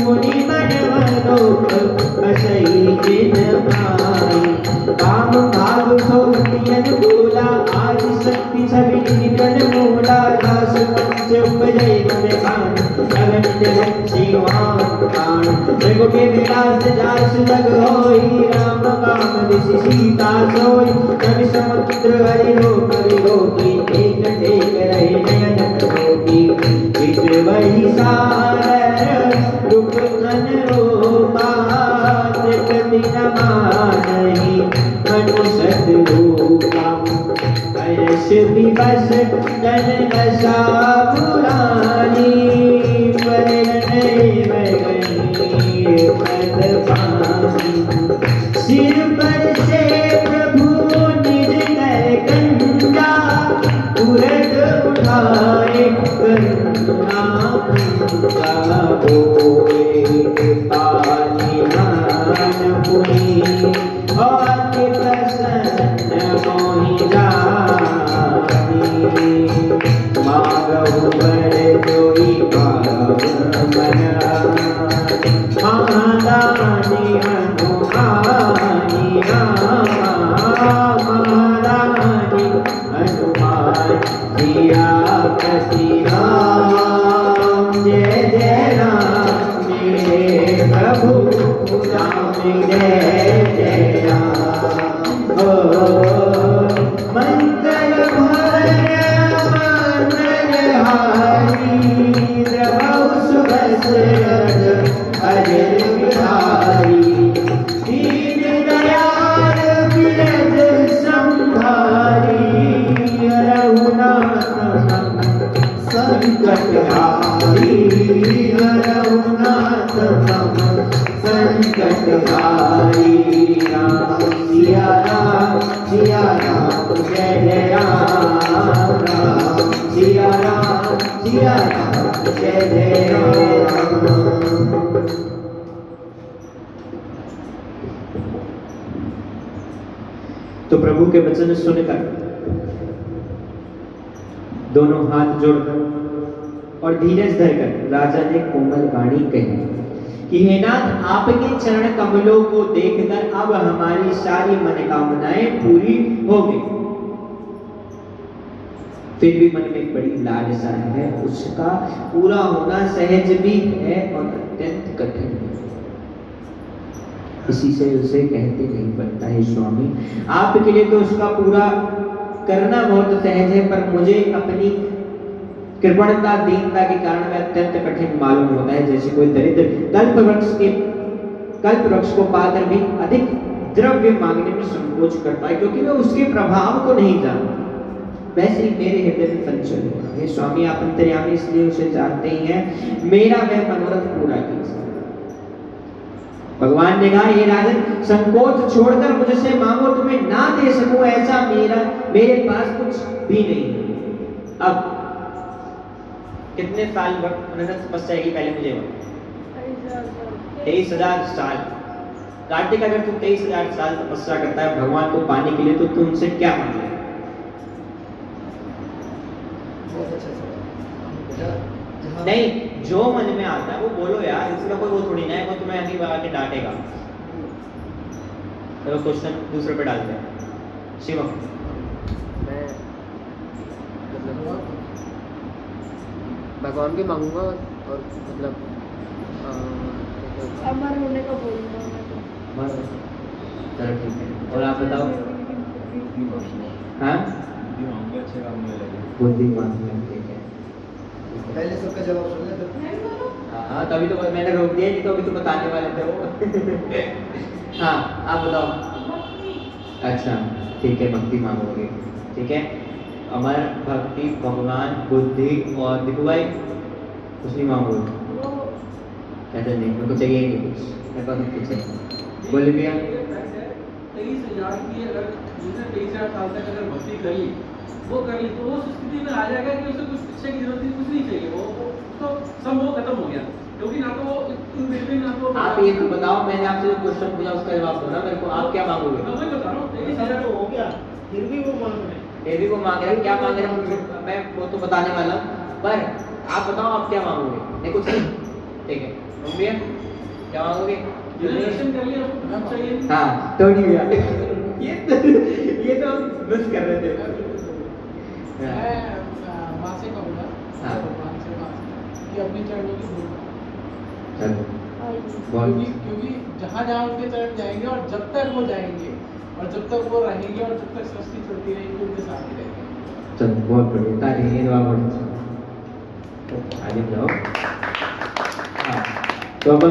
S1: मुनि मन मनोक बसई जिन भाई काम भाग सोतियन बोला आज शक्ति सभी निकल मूला दास पंच उपजय मन खान लगन जगन शिवान खान रघु के विलास जास जग होई राम काम दिसि सीता सोई कवि समुद्र हरि लोक विलोकी एक टेक रहे नयन रोकी चित वही सार रूप धन रूपा त्रिपति नमानहि मनुषत रूपा हर्ष विवश धन दशा पुरानी परिणय पद पानी सिर पर से प्रभु निज कर गंगा उरग उठाए करुणा बोए पानी मान पुनी और प्रसन्न मोहि जानी मागहु बर जोई पावन महादानी हनुमानी महादानी हनुमान जिया पति राम जय जय राम मेरे प्रभु राम जय जय राम ओ मंगल भर मनहारी द्रवौ सुभद्र अजर बिहारी दीन दयाल बिरद संभारी रघुनाथ संकट हारी रघुनाथ संकट हारी राम सिया राम जय जय राम राम सिया राम जय जय राम। तो प्रभु के वचन सुनकर दोनों हाथ जोड़कर और धीरज धरकर राजा ने कोमल वाणी कही कि हे नाथ, आपके चरण कमलों को देखकर अब हमारी सारी मनोकामनाएं पूरी हो गई। फिर भी मन में एक बड़ी लालसा है, उसका पूरा होना सहज भी है और अत्यंत कठिन है। इसी से उसे कहते नहीं बनता है स्वामी, आपके लिए तो उसका पूरा करना बहुत सहज है, पर मुझे अपनी कृपणता दीनता के कारण वह अत्यंत कठिन मालूम होता है, जैसे कोई दरिद्र कल्प वृक्ष को पाकर भी अधिक द्रव्य मांगने में संकोच करता है, क्योंकि वह उसके प्रभाव को नहीं जानता। वैसे ही मेरे हृदय में संचल होगा, हे स्वामी आप अंतर्यामी इसलिए उसे जानते ही हैं, मेरा वह मनोरथ पूरा कीजिए। भगवान ने कहा, ये राजन संकोच छोड़कर मुझसे मांगो, तुम्हें ना दे सकूं ऐसा मेरे पास कुछ भी नहीं है। अब कितने साल वक्त तपस्या की, पहले मुझे 23,000 साल। कार्तिक अगर तू 23,000 साल तपस्या करता है भगवान को पाने के लिए, तो तुमसे क्या मांगे? नहीं, जो मन में आता है वो बोलो यार, इसका कोई वो थोड़ी ना है, वो तुम्हें अभी बगा के डांटेगा। चलो क्वेश्चन दूसरे पे डालते हैं। शिवम,
S6: मैं मतलब भगवान के मांगूंगा और मतलब
S4: अमर होने का बोलूंगा।
S1: चलो ठीक है, और आप बताओ। हाँ,
S3: अच्छे काम में लगे।
S1: बुद्धिमान, ठीक है।
S2: पहले सबका जवाब सुन ले फिर।
S1: हाँ, तभी तो मैंने रोक दिया, नहीं तो अभी तो बताने वाले थे वो। हाँ, आप बताओ। अच्छा ठीक है, भक्ति मांगोगे, ठीक है। अमर, भक्ति, भगवान, बुद्धि और दिखू भाई कुछ नहीं मांगोगे? कहते नहीं, मेरे को चाहिए ही नहीं कुछ, मेरे पास कुछ चाहिए। बोले भैया
S5: 23,000 की अगर जिसने 23,000 साल तक अगर भक्ति कर ली, वो कर ली, तो वो उस स्थिति में आ जाएगा कि उसे कुछ शिक्षा की जरूरत नहीं, कुछ नहीं चाहिए, वो तो सब वो खत्म हो गया, क्योंकि ना तो इन बिटवीन ना तो
S1: आप ये तो बताओ, मैंने आपसे जो क्वेश्चन पूछा उसका जवाब दो ना मेरे को। आप क्या मांगोगे?
S5: मैं वही बता रहा हूँ 23,000
S3: तो हो गया, फिर भी वो मांग रहे हैं।
S1: देवी को मांग रहे हैं, क्या मांग रहे हैं मैं वो तो बताने वाला हूँ, पर आप बताओ आप क्या मांगोगे? नहीं कुछ नहीं, ठीक है। भैया क्या मांगोगे?
S5: दर्शन कर लिया, उसको कुछ चाहिए नहीं।
S1: हाँ तो नहीं भैया, ये तो मिस कर रहे थे।
S7: माँ से कहूँगा,
S1: हाँ।
S7: भगवान से माँ से कि अपने चरणों की धूल,
S1: चलो
S7: क्योंकि जहाँ जहाँ उनके चरण जाएंगे और जब तक वो जाएंगे और जब तक वो रहेंगे और जब तक सृष्टि चलती रहेगी उनके साथ ही रहेंगे।
S1: चलो बहुत बढ़िया, ताली, ये दुआ बहुत अच्छा। आगे जाओ। हाँ, तो अब हम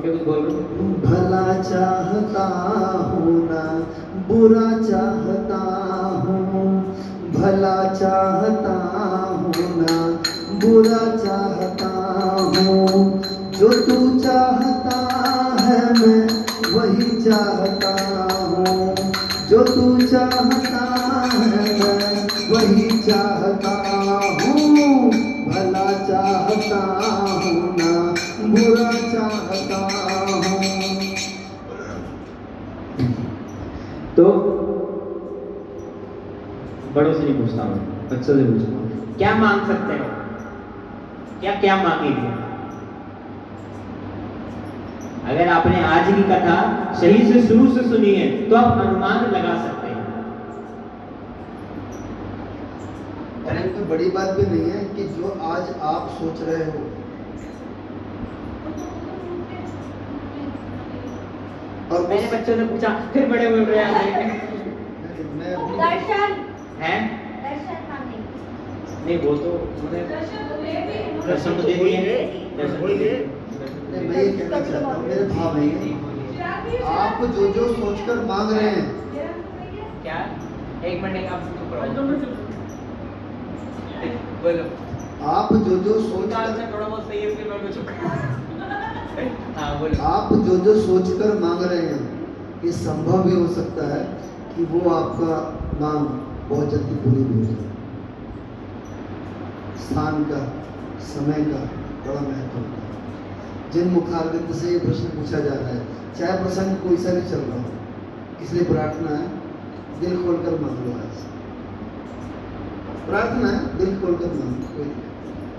S1: कुछ बोल रहे हो?
S2: भला चाहता हूँ ना बुरा चाहता हूँ, भला चाहता हूँ ना बुरा चाहता हूँ, जो तू चाहता है मैं वही चाहता हूँ, जो तू चाहता है मैं वही चाहता हूँ, भला चाहता हूँ ना बुरा चाहता हूँ।
S1: तो बड़ों से नहीं पूछता हूँ, बच्चों से पूछता हूँ, क्या मांग सकते हो? क्या क्या मांगेंगे? अगर आपने आज की कथा सही से शुरू से सुनी है तो आप अनुमान लगा सकते हैं।
S2: अरे कोई बड़ी बात भी नहीं है कि जो आज आप सोच रहे हो, और
S1: मैंने बच्चों से पूछा, फिर बड़े बोल रहे हैं
S2: मैं
S8: दर्शन
S1: हैं?
S8: दर्शन मांगे
S1: नहीं वो तो उन्होंने दर्शन तो दे दिए, दर्शन तो दे दिए।
S2: मैं ये कहना चाहता हूँ, मेरे भाव है, आप जो जो सोचकर मांग रहे हैं,
S1: क्या? एक मिनट आप चुप रहो, बोलो।
S2: आप जो जो
S1: उनका
S2: सोचकर
S1: आंसर थोड़ा बहुत सही है, इसलिए मैं चुप। हाँ बोलो।
S2: आप जो जो सोचकर मांग रहे हैं, ये संभव भी हो सकता है कि वो आपका मांग बहुत जल्दी पूरी भी हो जाए। स्थान का, समय का बड़ा महत्व होता है। जिन मुखारबिंद से ये प्रश्न पूछा जा रहा है, चाहे प्रसंग कोई सा भी चल रहा हो, इसलिए प्रार्थना है दिल खोलकर मांग लो। आज प्रार्थना है दिल खोलकर मांग लो।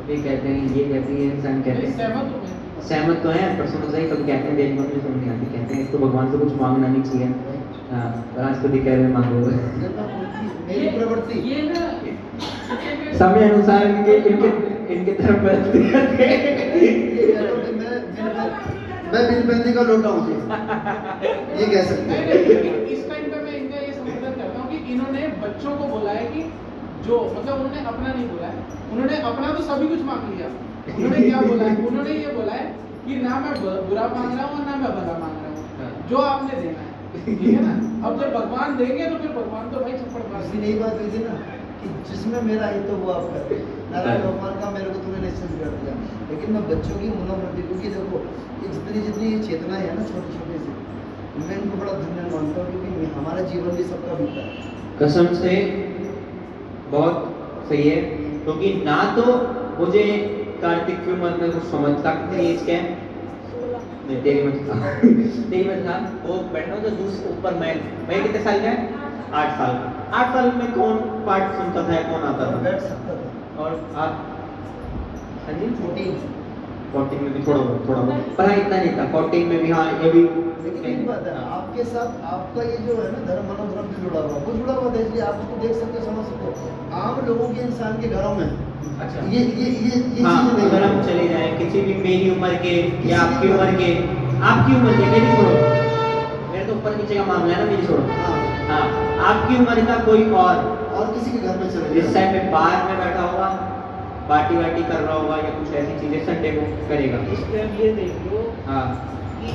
S1: अभी कहते हैं, ये कहते हैं, इंसान कहते हैं
S7: सहमत हो गए।
S1: सहमत तो है, पर समझ रहे कभी कहते हैं देख में समझ नहीं आती, कहते हैं तो भगवान से कुछ मांगना नहीं चाहिए। हाँ, पर आज खुद ही कह रहे हैं मांगो।
S2: मेरी प्रवृत्ति
S5: ये ना
S1: समय अनुसार इनके तरफ बढ़ते रहते हैं।
S2: मैं बिन पहनने का लोटा हूँ ये कह सकते हैं।
S7: इस टाइम पे मैं इनका ये समर्थन करता हूँ कि इन्होंने बच्चों को बोला है कि जो मतलब उन्होंने अपना नहीं बोला है, उन्होंने अपना तो सभी कुछ मांग लिया। उन्होंने क्या बोला है, उन्होंने ये बोला है कि ना मैं बुरा मांग रहा हूँ और ना मैं भला मांग रहा हूँ, जो आपने देना है, ठीक है ना। अब जब भगवान देंगे तो फिर भगवान तो भाई छप्पड़ मार
S2: इसलिए यही बात हुई थी ना कि जिसमें मेरा हित तो वो आप करते, नारायण भगवान का मेरे को तुमने निश्चित कर दिया। लेकिन मैं बच्चों की मनोवृत्ति, क्योंकि देखो जितनी जितनी ये चेतनाएं है ना छोटी छोटी सी, मैं इनको बड़ा धन्य मानता हूँ, क्योंकि हमारा जीवन भी सबका बीता है।
S1: कसम से बहुत सही है, क्योंकि ना तो मुझे कार्तिक की उम्र में कुछ समझ सकते एज क्या है, तेरी मत तेरी मत था वो बैठा तो दूसरे ऊपर मैं कितने साल का है, 8 साल का। 8 साल में कौन पाठ सुनता था, कौन आता था,
S2: बैठ सकता था।
S1: और आप 14 में भी थोड़ा बहुत पर हाँ इतना नहीं था, 14 में भी हाँ ये भी।
S2: लेकिन एक बात है, आपके साथ आपका ये जो है ना धर्म मनोधर्म से जुड़ा हुआ, वो जुड़ा हुआ था, इसलिए आप उसको देख सकते हो, समझ सकते हो। आम लोगों के इंसान के घरों में
S1: अच्छा
S2: ये
S1: हाँ,
S2: चीजें नहीं
S1: अगर हम
S2: है।
S1: चले जाएं किसी भी मेरी उम्र के या आपकी उम्र के, मेरी छोड़ो, मेरे तो ऊपर नीचे का मामला है ना, मेरी छोड़ो।
S2: हाँ,
S1: हाँ, आपकी उम्र का कोई और
S2: किसी के घर में चले
S1: इस टाइम पे बाहर में बैठा होगा, पार्टी वार्टी कर रहा होगा या कुछ ऐसी चीजें संडे को करेगा।
S9: इस टाइम ये देख लो
S1: हाँ
S9: कि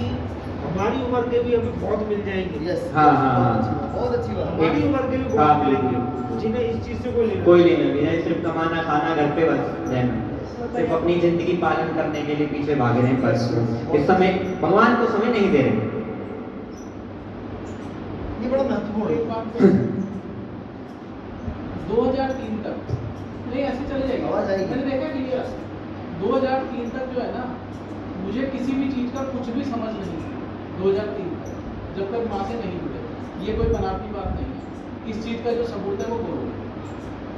S9: हमारी उम्र के भी अभी बहुत मिल जाएंगे।
S2: यस,
S1: हाँ, हाँ, हाँ।
S2: बहुत अच्छी बात।
S9: हमारी उम्र के भी
S1: हाँ,
S9: बहुत मिलेंगे, जिन्हें इस चीज से
S1: कोई लेना नहीं है, सिर्फ कमाना खाना घर पे बस रहना, सिर्फ अपनी जिंदगी पालन करने के लिए पीछे भाग रहे हैं बस। इस समय भगवान को समय नहीं दे रहे।
S2: ये बड़ा महत्वपूर्ण
S7: एक
S2: है।
S7: बात 2003 तक नहीं ऐसे चले जाएगा,
S2: आवाज आएगी।
S7: मैंने देखा क्लियर 2003 तक जो है ना, मुझे किसी भी चीज का कुछ भी समझ नहीं है। 2003 तक जब तक माँ से नहीं जुड़े, ये कोई बनावटी बात नहीं है, इस चीज का जो सबूत है वो गौरव है,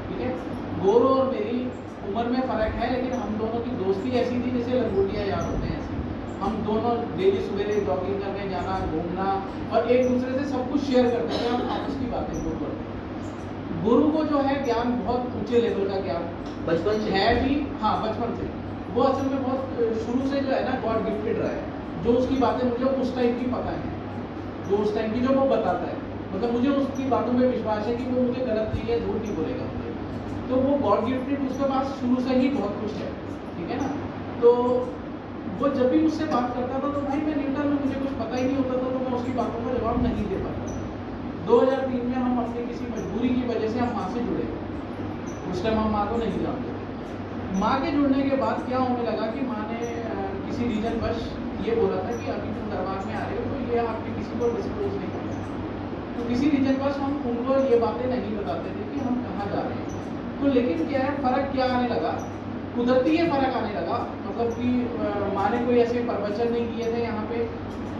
S7: ठीक है। गौरव और मेरी उम्र में फर्क है, लेकिन हम दोनों की दोस्ती ऐसी थी जैसे लंगोटिया यार होते हैं ऐसे। हम दोनों डेली सवेरे जॉगिंग करने जाना, घूमना और एक दूसरे से सब कुछ शेयर करते थे, हम आपस की बातें जो करते। गुरु को जो है ज्ञान बहुत ऊंचे लेवल का ज्ञान
S1: बचपन से
S7: है भी, हाँ बचपन से वो असल में बहुत शुरू से जो है ना गॉड गिफ्टेड रहा है। जो उसकी बातें मुझे उस टाइम की पता है, जो उस टाइम की जो वो बताता है, मतलब मुझे उसकी बातों में विश्वास है कि वो मुझे गलत नहीं है, झूठ नहीं बोलेगा मुझे। तो वो गॉड गिफ्टेड उसके पास शुरू से ही बहुत कुछ है, ठीक है ना। तो वो जब भी मुझसे बात करता था तो भाई मैं न्यूट्रल में, मुझे कुछ पता ही नहीं होता था, तो मैं उसकी बातों का जवाब नहीं दे पाता। 2003 में हम अपनी किसी मजबूरी की वजह से हम माँ से जुड़े। उस टाइम हम माँ को नहीं जानते। माँ के जुड़ने के बाद क्या होने लगा कि माँ ने किसी रीजन वश ये बोला था कि अभी तुम दरबार में आ रहे हो तो ये आपके किसी को डिस्क्लोज नहीं करना। तो किसी रीजन वश हम उनको ये बातें नहीं बताते थे कि हम कहाँ जा रहे हैं। तो लेकिन क्या है, फर्क क्या आने लगा, कुदरती ये फर्क आने लगा, मतलब कि माँ ने कोई ऐसे प्रवचन नहीं किए थे यहाँ पे,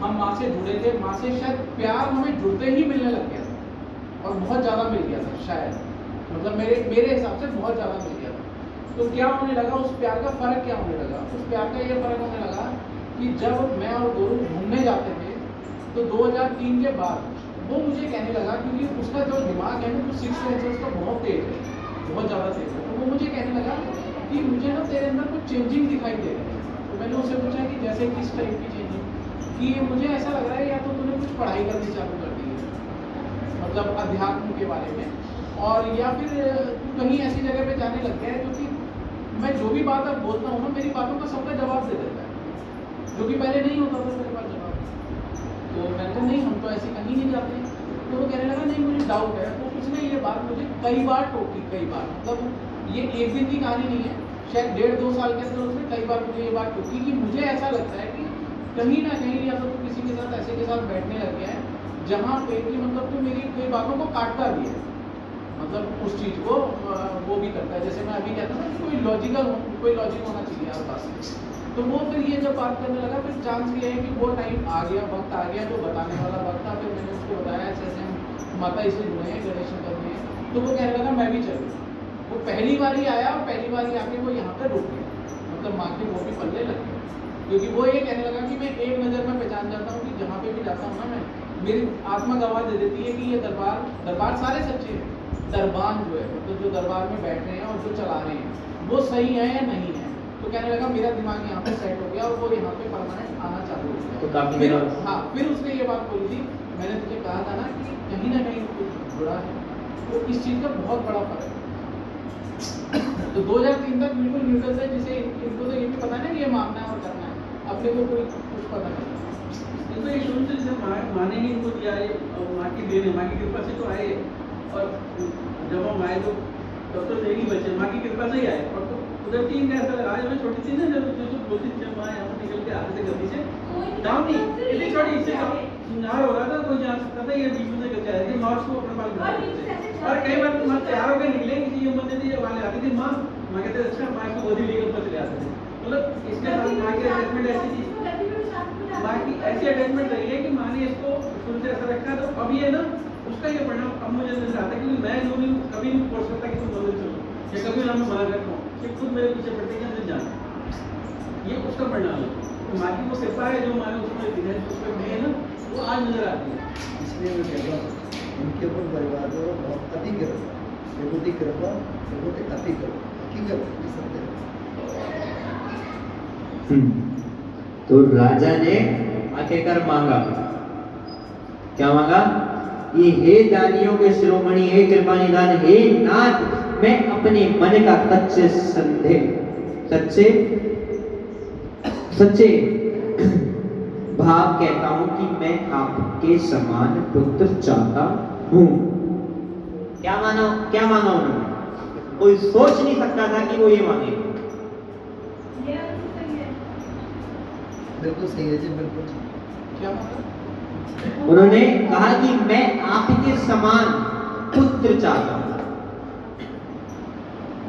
S7: हम माँ से जुड़े थे, माँ से शायद प्यार हमें जुड़ते ही मिलने लग गया था और बहुत ज़्यादा मिल गया था शायद, मतलब मेरे हिसाब से बहुत ज़्यादा मिल गया था। तो क्या होने लगा, उस प्यार का फ़र्क क्या होने लगा, उस प्यार का ये फ़र्क होने लगा कि जब मैं और गुरु घूमने जाते थे तो 2003 के बाद वो मुझे कहने लगा, क्योंकि उसका जो दिमाग है ना वो 6 सेंसर्स का बहुत तेज है, बहुत ज़्यादा तेज है। तो वो मुझे कहने लगा कि मुझे ना तेरे अंदर कुछ चेंजिंग दिखाई दे रही है। तो मैंने उससे पूछा कि जैसे किस टाइप की चेंजिंग, कि मुझे ऐसा लग रहा है या तो तूने कुछ पढ़ाई करनी चालू कर दी है, मतलब अध्यात्म के बारे में, और या फिर तू कहीं ऐसी जगह पे जाने लग गया है क्योंकि मैं जो भी बात अब बोलता हूँ ना, मेरी बातों का सबका जवाब दे देता है, जो कि पहले नहीं होता था मेरे पास जवाब। तो मैंने कहा नहीं, हम तो ऐसे कहीं नहीं जाते। तो वो कहने लगा नहीं मुझे डाउट है। तो उसने ये बात मुझे कई बार टोकी, कई बार, मतलब ये एक दिन की कहानी नहीं है, शायद 1.5-2 साल के अंदर उसने कई बार मुझे ये बात टोकी कि मुझे ऐसा लगता है कि कहीं ना कहीं या तो किसी के साथ ऐसे के साथ बैठने लग गया है जहाँ पे कि मतलब तो मेरी कोई बातों को काटता भी है, मतलब उस चीज़ को वो भी करता है। जैसे मैं अभी कहता हूँ ना कि कोई लॉजिक होना चाहिए आपके पास। तो वो फिर ये जब बात करने लगा, फिर चांस ये है कि वो टाइम आ गया, वक्त आ गया जो बताने वाला वक्त था। फिर मैंने उसको बताया ऐसे ऐसे हम माता इसे जुड़े हैं, गणेश करने हैं। तो वो कहने लगा मैं भी चलूँ। वो पहली बार ही आया और पहली बार ही आके वो यहाँ पर रुक गया, मतलब माँ के वो भी पल्ले लग गए, क्योंकि वो ये कहने लगा कि मैं एक नज़र में पहचान जाता हूँ कि जहाँ पे भी जाता हूँ ना मैं, मेरी आत्मा गवाह दे देती है कि ये दरबार सारे सच्चे हैं, दरबान जो है मतलब जो दरबार में बैठ रहे हैं और जो चला रहे हैं वो सही है या नहीं है। तो कहने लगा मेरा दिमाग यहाँ पे सेट हो गया और वो यहाँ पे परमानेंट आना चालू हो गया।
S1: तो काफी
S7: फिर
S1: मेरा
S7: हाँ, फिर उसने ये बात बोली थी, मैंने तुझे कहा था ना कि कहीं ना कहीं कुछ जुड़ा है। तो इस चीज़ का बहुत बड़ा फर्क है। तो 2003 तक बिल्कुल न्यूट्रल थे, जिसे इनको तो ये भी पता नहीं कि ये मानना है और करना है, अपने को कोई कुछ पता नहीं।
S5: इनको ये शुरू से जैसे माँ ने ही इनको दिया है और माँ की देन है, माँ की कृपा से तो आए। और जब हम आए तो तब तो नहीं बचे, माँ की कृपा से ही आए। और तो उधर तीन का ऐसा लगा, जब मैं छोटी थी ना, जब जो बोलती थी जब माँ यहाँ निकल के आते थे गलती से डाउन नहीं, इतनी छोटी इससे सिंगार हो रहा था, कोई जान सकता था ये बीच में से गलती आ रही थी, माँ उसको अपने पास बिठा देते थे। और कई बार माँ तैयार होकर निकले, किसी उम्र थी जब वाले आती थी माँ कहते अच्छा, माँ को गोदी लेकर ऊपर चले आते थे। मतलब इसके साथ माँ की अटैचमेंट ऐसी थी, माँ की ऐसी अटैचमेंट रही है कि माँ ने इसको शुरू से ऐसा रखा। तो अब ये ना उसका ये परिणाम अब मुझे नजर आता है, क्योंकि मैं जो नहीं कभी नहीं फोर्स करता कि तुम मंदिर चलो, या कभी ना मैं मना करता हूँ कि खुद मेरे पीछे पड़ते हैं अंदर जाना, ये उसका परिणाम है। तो माँ की वो कृपा है जो माँ ने उसमें दिखाई, उसमें दी है ना, वो आज नजर आती है।
S2: इसलिए मैं कहता हूँ उनके ऊपर परिवार को बहुत अति कृपा, प्रभुति कृपा, प्रभुति अति कृपा, हकीकत ये सत्य है।
S1: तो राजा ने आखिरकार मांगा, क्या मांगा? ये हे दानियों के शिरोमणि, हे कृपा निदान, हे नाथ, मैं अपने मन का सच्चे भाव कहता हूं कि मैं आपके समान पुत्र चाहता हूं। क्या मांगा उन्होंने? कोई सोच नहीं सकता था कि वो ये मांगे।
S2: बिल्कुल सही है जी, बिल्कुल।
S7: क्या मतलब?
S1: उन्होंने कहा कि मैं आपके समान पुत्र चाहता हूं।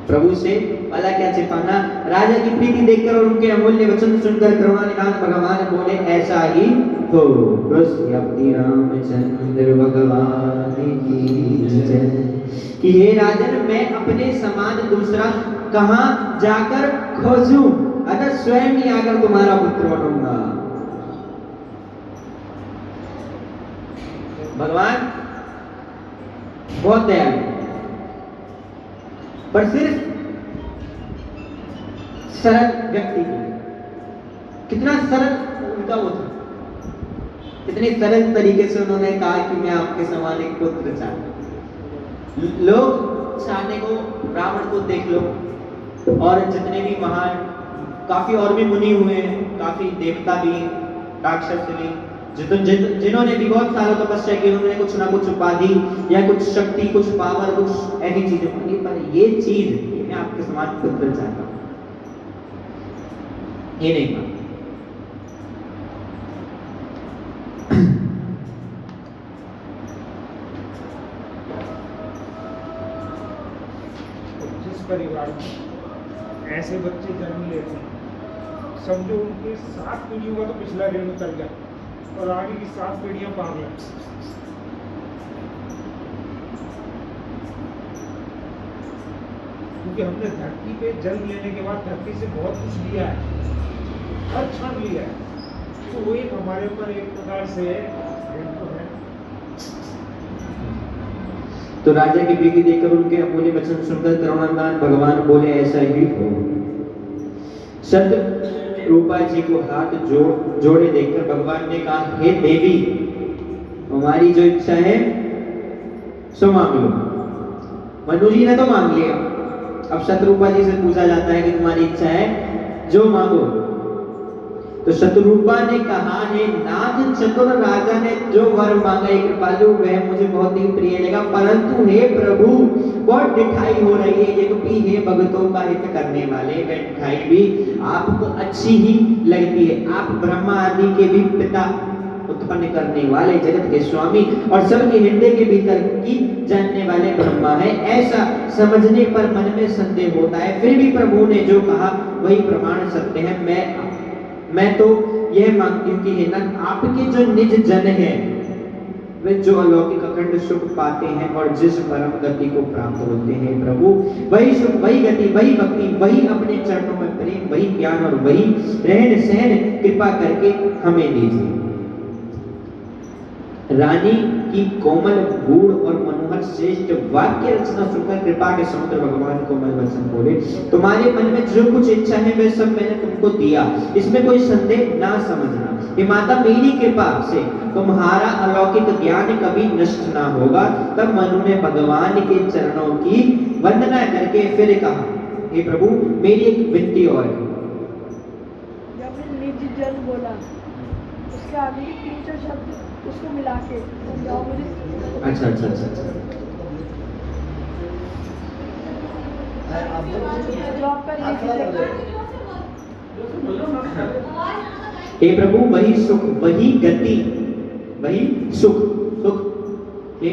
S1: प्रभु से वाला क्या छिपाना। राजा की प्रीति देखकर और उनके अमूल्य वचन सुनकर करुणा निधान भगवान बोले ऐसा ही हो। श्री रामचंद्र भगवान की जय। कि हे राजन, मैं अपने समान दूसरा कहां जाकर खोजूं, अगर स्वयं ही आकर तुम्हारा पुत्र बनूंगा। भगवान बहुत दयालु, पर सिर्फ सरल व्यक्ति को, कितना सरल उनका वो था, कितने सरल तरीके से उन्होंने कहा कि मैं आपके समान एक पुत्र चाहता हूं। लोग चाहने को, रावण को देख लो, और जितने भी महान, काफी और भी मुनि हुए हैं, काफी देवता भी, राक्षस भी, जिन्होंने भी बहुत सालों तपस्या की, उन्होंने कुछ ना कुछ उपाधि या कुछ शक्ति, कुछ पावर, कुछ ऐसी चीजें मांगी, पर ये चीज मैं आपके समान पुत्र चाहता हूं, ये नहीं मांगा।
S9: जिस परिवार में ऐसे बच्चे जन्म लेते हैं, समझो उनके 7 पीढ़ियों का तो पिछला ऋण उतर गया और आगे की 7 पीढ़ियां पागल। क्योंकि हमने धरती पे जन्म लेने के बाद धरती से बहुत कुछ लिया है, हर क्षण लिया है, तो वो एक हमारे ऊपर एक प्रकार से ऋण तो है।
S1: तो राजा की प्रीति देखकर उनके अमूल्य वचन सुनकर करुणानिधान भगवान बोले ऐसा ही हो। शतरूपा जी को हाथ जोड़े देखकर भगवान ने कहा हे देवी, हमारी जो इच्छा है सो मांग लो। मनु जी ने तो मांग लिया, अब शतरूपा जी से पूछा जाता है कि तुम्हारी इच्छा है जो मांगो। तो शतरूपा ने कहा हे नाथ, चतुर राजा ने जो वर मांगा एक कृपालु, वह मुझे बहुत ही प्रिय लगा, परंतु हे प्रभु बहुत डिठाई हो रही है, यद्यपि हे भक्तों का हित करने वाले, वह डिठाई भी आपको अच्छी ही लगती है। आप ब्रह्मा आदि के भी पिता, उत्पन्न करने वाले, जगत के स्वामी और सबके हृदय के भीतर की जानने वाले ब्रह्मा है, ऐसा समझने पर मन में संदेह होता है। फिर भी प्रभु ने जो कहा वही प्रमाण सत्य है। मैं तो यह मानती हूँ कि हे नाथ, आपके जो निज जन हैं, वे जो अलौकिक अखंड सुख पाते हैं और जिस परम गति को प्राप्त होते हैं प्रभु, वही सुख, वही गति, वही भक्ति, वही अपने चरणों में प्रेम, वही ज्ञान और वही रहन सहन कृपा करके हमें दीजिए। रानी की कोमल गूढ़ और मनोहर श्रेष्ठ वाक्य रचना सुनकर कृपा के समुद्र भगवान कोमल वचन बोले, तुम्हारे मन में जो कुछ इच्छा है वह सब मैंने तुमको दिया, इसमें कोई संदेह ना समझना। हे माता, मेरी कृपा से तुम्हारा अलौकिक ज्ञान कभी नष्ट ना होगा। तब मनु ने भगवान के चरणों की वंदना करके फिर कहा, हे प्रभु, मेरी एक विनती और है।
S4: जब निज जन बोला, उसके आगे के 3-4 शब्द उसको मिला के समझाओ मुझे।
S1: अच्छा अच्छा अच्छा
S4: जो आपका निज जन,
S1: हे प्रभु, वही सुख, वही गति, वही सुख, सुख ये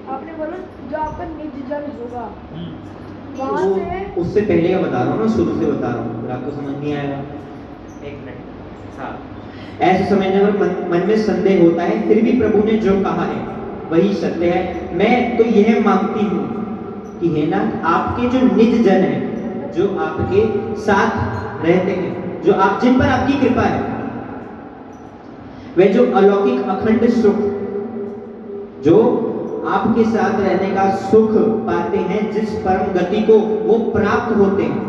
S4: आपने बोला जो आपका निज जन होगा, वहाँ से
S1: उससे पहले का बता रहा हूँ ना, शुरू से बता रहा हूँ, फिर आपको समझ नहीं आएगा। एक मिनट। हाँ, ऐसे समझने पर मन में संदेह होता है, फिर भी प्रभु ने जो कहा है वही सत्य है। मैं तो यह मांगती हूँ कि है ना, आपके जो निज जन है, जो आपके साथ रहते हैं, जो आप जिन पर आपकी कृपा है, वे जो अलौकिक अखंड सुख, जो आपके साथ रहने का सुख पाते हैं, जिस परम गति को वो प्राप्त होते हैं,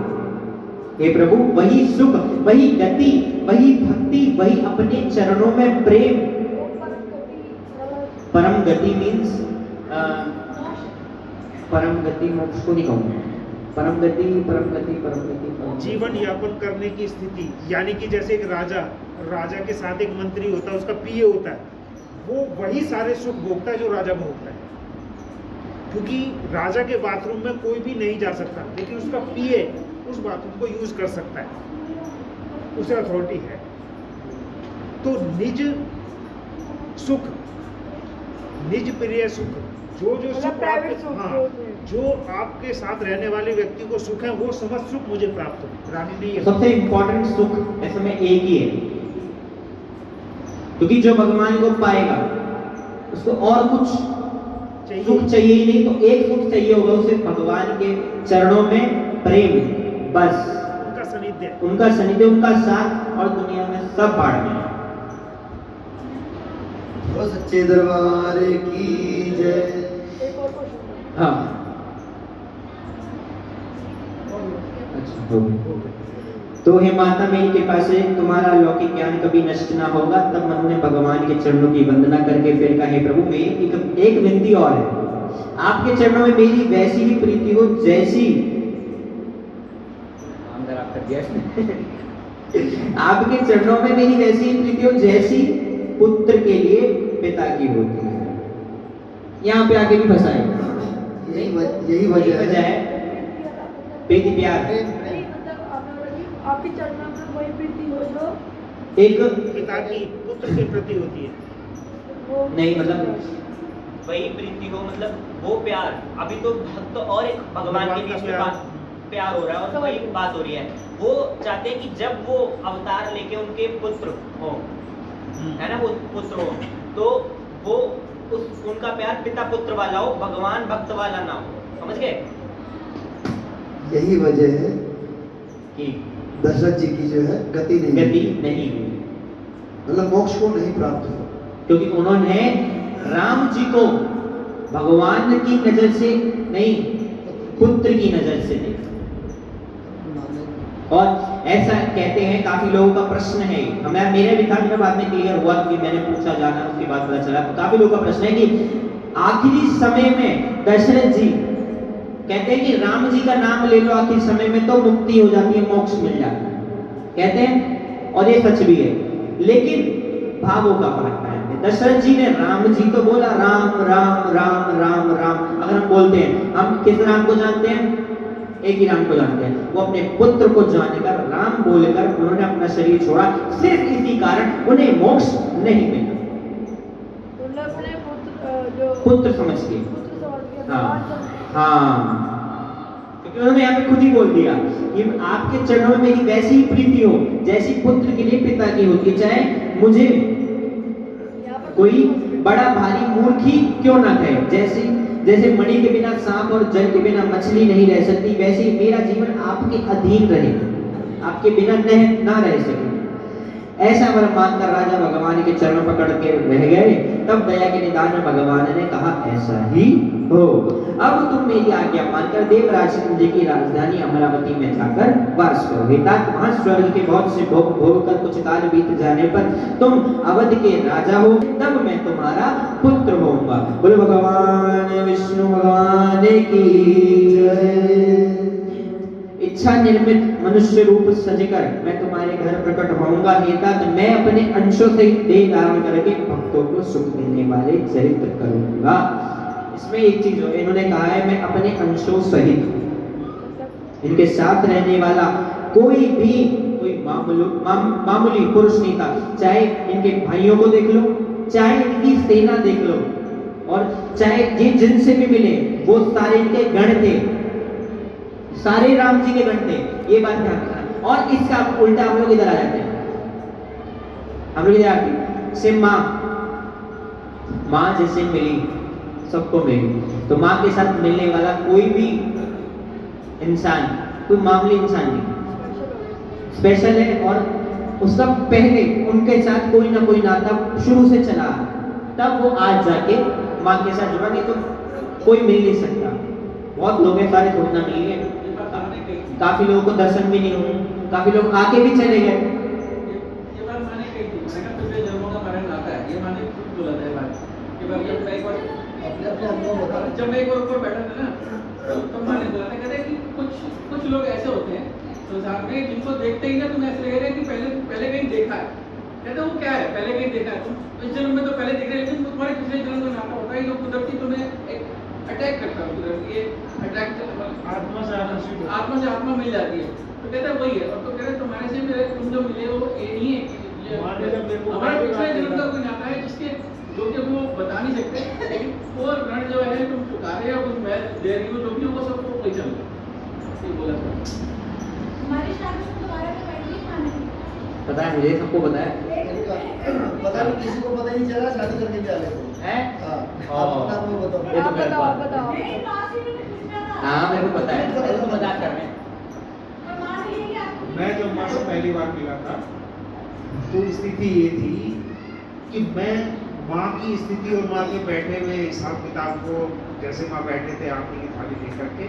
S1: हे प्रभु, वही सुख, वही गति, वही भक्ति, वही अपने चरणों में प्रेम। परम गति मीन्स परम गति मोक्ष को नहीं कहूंगा, परम गति, परम गति, परम गति, परम गति।
S9: जीवन यापन करने की स्थिति, यानी कि जैसे एक राजा के साथ एक मंत्री होता है, उसका पीए होता है, वो वही सारे सुख भोगता है जो राजा भोगता है। क्योंकि राजा के बाथरूम में कोई भी नहीं जा सकता, लेकिन उसका पीए उस बाथरूम को यूज कर सकता है, उसे अथॉरिटी है। तो निज सुख, निज प्रिय सुख, जो सुख आपके, हाँ, जो आपके साथ रहने वाले व्यक्ति को सुख है, वो समस्त सुख मुझे प्राप्त हो। रानी नहीं है
S1: सबसे इंपॉर्टेंट सुख ऐसे में एक ही है, क्योंकि जो भगवान को पाएगा उसको और कुछ सुख चाहिए ही नहीं, तो एक सुख चाहिए होगा उसे, भगवान के चरणों में प्रेम, बस
S9: उनका सानिध्य,
S1: उनका सानिध्य, उनका साथ, और दुनिया में सब बाढ़ में।
S2: वो सच्चे दरबार की जय।
S4: एक और क्वेश्चन।
S1: हाँ, अच्छा हो गया। तो हे माता, मेरी कृपा से तुम्हारा अलौकिक ज्ञान कभी नष्ट ना होगा। तब मनु ने भगवान के चरणों की वंदना करके फिर कहा, हे प्रभु, मेरी एक विनती और है। आपके चरणों में मेरी वैसी ही प्रीति हो जैसी आपके चरणों में मेरी वैसी ही प्रीति हो जैसी पुत्र के लिए पिता की होती है। यहाँ पे आगे भी फंसा है,
S2: यही वजह है
S1: प्रीति प्यार।
S4: आपके चरणों में वही प्रीति हो जो
S1: एक
S9: पिता की पुत्र के प्रति होती है।
S4: वो
S1: नहीं, मतलब वही प्रीति हो, मतलब वो प्यार। अभी तो भक्त और एक भगवान के बीच में प्यार हो रहा है, और वही बात हो रही है। वो चाहते हैं कि जब वो अवतार लेके उनके पुत्र हो, है ना, वो पुत्र हो, तो वो उनका प्यार पिता पुत्र वाला हो, भगवान भक्त वाला ना हो। समझ गए?
S2: यही वजह है
S1: कि
S2: दशरथ जी की जो है गति नहीं
S1: हुई,
S2: मतलब मोक्ष को नहीं प्राप्त हुआ,
S1: क्योंकि उन्होंने राम जी को भगवान की नजर से नहीं, पुत्र की नजर से देखा। और ऐसा कहते हैं, काफी लोगों का प्रश्न है, हमें मेरे भी था, मेरे बाद में क्लियर हुआ कि मैंने पूछा जाना, उसके बाद पता चला। काफी लोगों का प्रश्न है कि आखिरी समय में दशरथ जी कहते हैं कि राम जी का नाम ले लो आखिरी समय में तो मुक्ति हो जाती है, मोक्ष मिल जाता है, कहते हैं, और ये सच भी है। लेकिन भावों का फर्क है। दशरथ जी ने राम जी को बोला, राम राम राम राम राम। अगर हम बोलते हैं, हम किस राम को जानते हैं? एक ही राम को जानते हैं। वो अपने पुत्र को जानकर राम बोलकर उन्होंने अपना शरीर छोड़ा, सिर्फ इसी कारण उन्हें मोक्ष नहीं मिला।
S4: अपने जो
S1: पुत्र समझ के, हाँ, क्योंकि उन्होंने यहाँ पे खुद ही बोल दिया कि आपके चरणों में मेरी वैसी ही प्रीति हो जैसी पुत्र के लिए पिता की होती है, चाहे मुझे कोई बड़ा भारी मूर्खी क्यों ना कहे। जैसे मणि के बिना सांप और जल के बिना मछली नहीं रह सकती, वैसे ही मेरा जीवन आपके अधीन रहे, आपके बिना ना रह सके। ऐसा वर मानकर राजा भगवान के चरण पकड़ के रह गए। तब दया के निदान में भगवान ने कहा ऐसा ही हो। अब तुम मेरी आज्ञा मानकर देवराज इंद्र की राजधानी अमरावती में जाकर वास करो। हेतात वहां स्वर्ग के बहुत से भोग भोग कर कुछ काल बीत जाने पर तुम अवध के राजा हो, तब मैं तुम्हारा पुत्र होऊंगा। बोलो भगवान विष्णु भगवान की जय। इच्छा निर्मित मनुष्य रूप सजकर मैं तुम्हारे घर प्रकट होऊंगा। हेतात मैं अपने अंशों से देह धारण करके भक्तों को सुख देने वाले चरित्र करूंगा। इसमें एक चीज हो, इन्होंने कहा है मैं अपने अंशों सहित, इनके साथ रहने वाला कोई भी कोई मामूली पुरुष नहीं था। चाहे इनके भाइयों को देख लो, चाहे इनकी सेना देख लो, और चाहे जिनसे भी मिले वो सारे इनके गण थे, सारे राम जी के गण थे। ये बात ध्यान रखना। और इसका उल्टा हम लोग इधर आ जाते हैं, हम लोग इधर आते हैं से माँ जैसे मिली सबको मिली, तो माँ के साथ मिलने वाला कोई भी इंसान कोई मामूली इंसान नहीं, स्पेशल है। और उसका पहले उनके साथ कोई ना कोई नाता शुरू से चला, तब वो आज जाके माँ के साथ जुड़ा, नहीं तो कोई मिल नहीं सकता। बहुत लोग हैं, सारे थोड़ी ना मिलेंगे, काफी लोगों को दर्शन भी नहीं हुए, काफी लोग आके भी चले गए।
S5: ये बात मैंने कही थी, मैंने कहा तुझे जन्मों का मरण आता है, ये मैंने खुद बोला था। ये बात कि भाई जब मैं एक बार ऊपर बैठा था ना, तो मैंने बोला था, कहते कि कुछ लोग ऐसे होते हैं संसार में जिनको देखते ही ना तुम्हें ऐसे लगेगा कि पहले कहीं देखा है। कहते वो क्या है, पहले कहीं देखा है, तुम इस जन्म में तो पहले देख रहे, लेकिन तुम्हारे पिछले जन्म में नाता होता है, जो कुदरती तुम्हें एक अटैक करता है, कुदरती ये अटैक आत्मा से आत्मा मिल जाती है। तो कहता है वही है। और तो कहते तुम्हारे से भी तुम जो मिले वो ये नहीं है, हमारे पिछले जन्म का कोई नाता है जिसके जो कि वो बता नहीं सकते, लेकिन वो ऋण जो है तुम चुका रहे हो, कुछ मैं दे रही हूँ, जो भी वो सबको कोई चल रहा है। बोला था
S8: हमारी शादी में तुम्हारा तो पहले ही खाना है।
S1: पता है मुझे, सबको पता है।
S2: पता नहीं, किसी को पता ही नहीं चला शादी करके क्या ले
S1: हैं?
S2: आप अपना बताओ।
S1: ये तो गलत बात है।
S4: बताओ।
S8: नहीं, मासी ने पूछा था।
S1: हाँ मेरे को पता है, मैं तो मजाक कर रहे हैं।
S8: और मान लीजिए आपको
S9: मैं जब माँ से पहली बार मिला था तो स्थिति ये थी कि मैं माँ की स्थिति और माँ के बैठे हुए हिसाब किताब को, जैसे माँ बैठे थे आपकी की थाली लेकर के,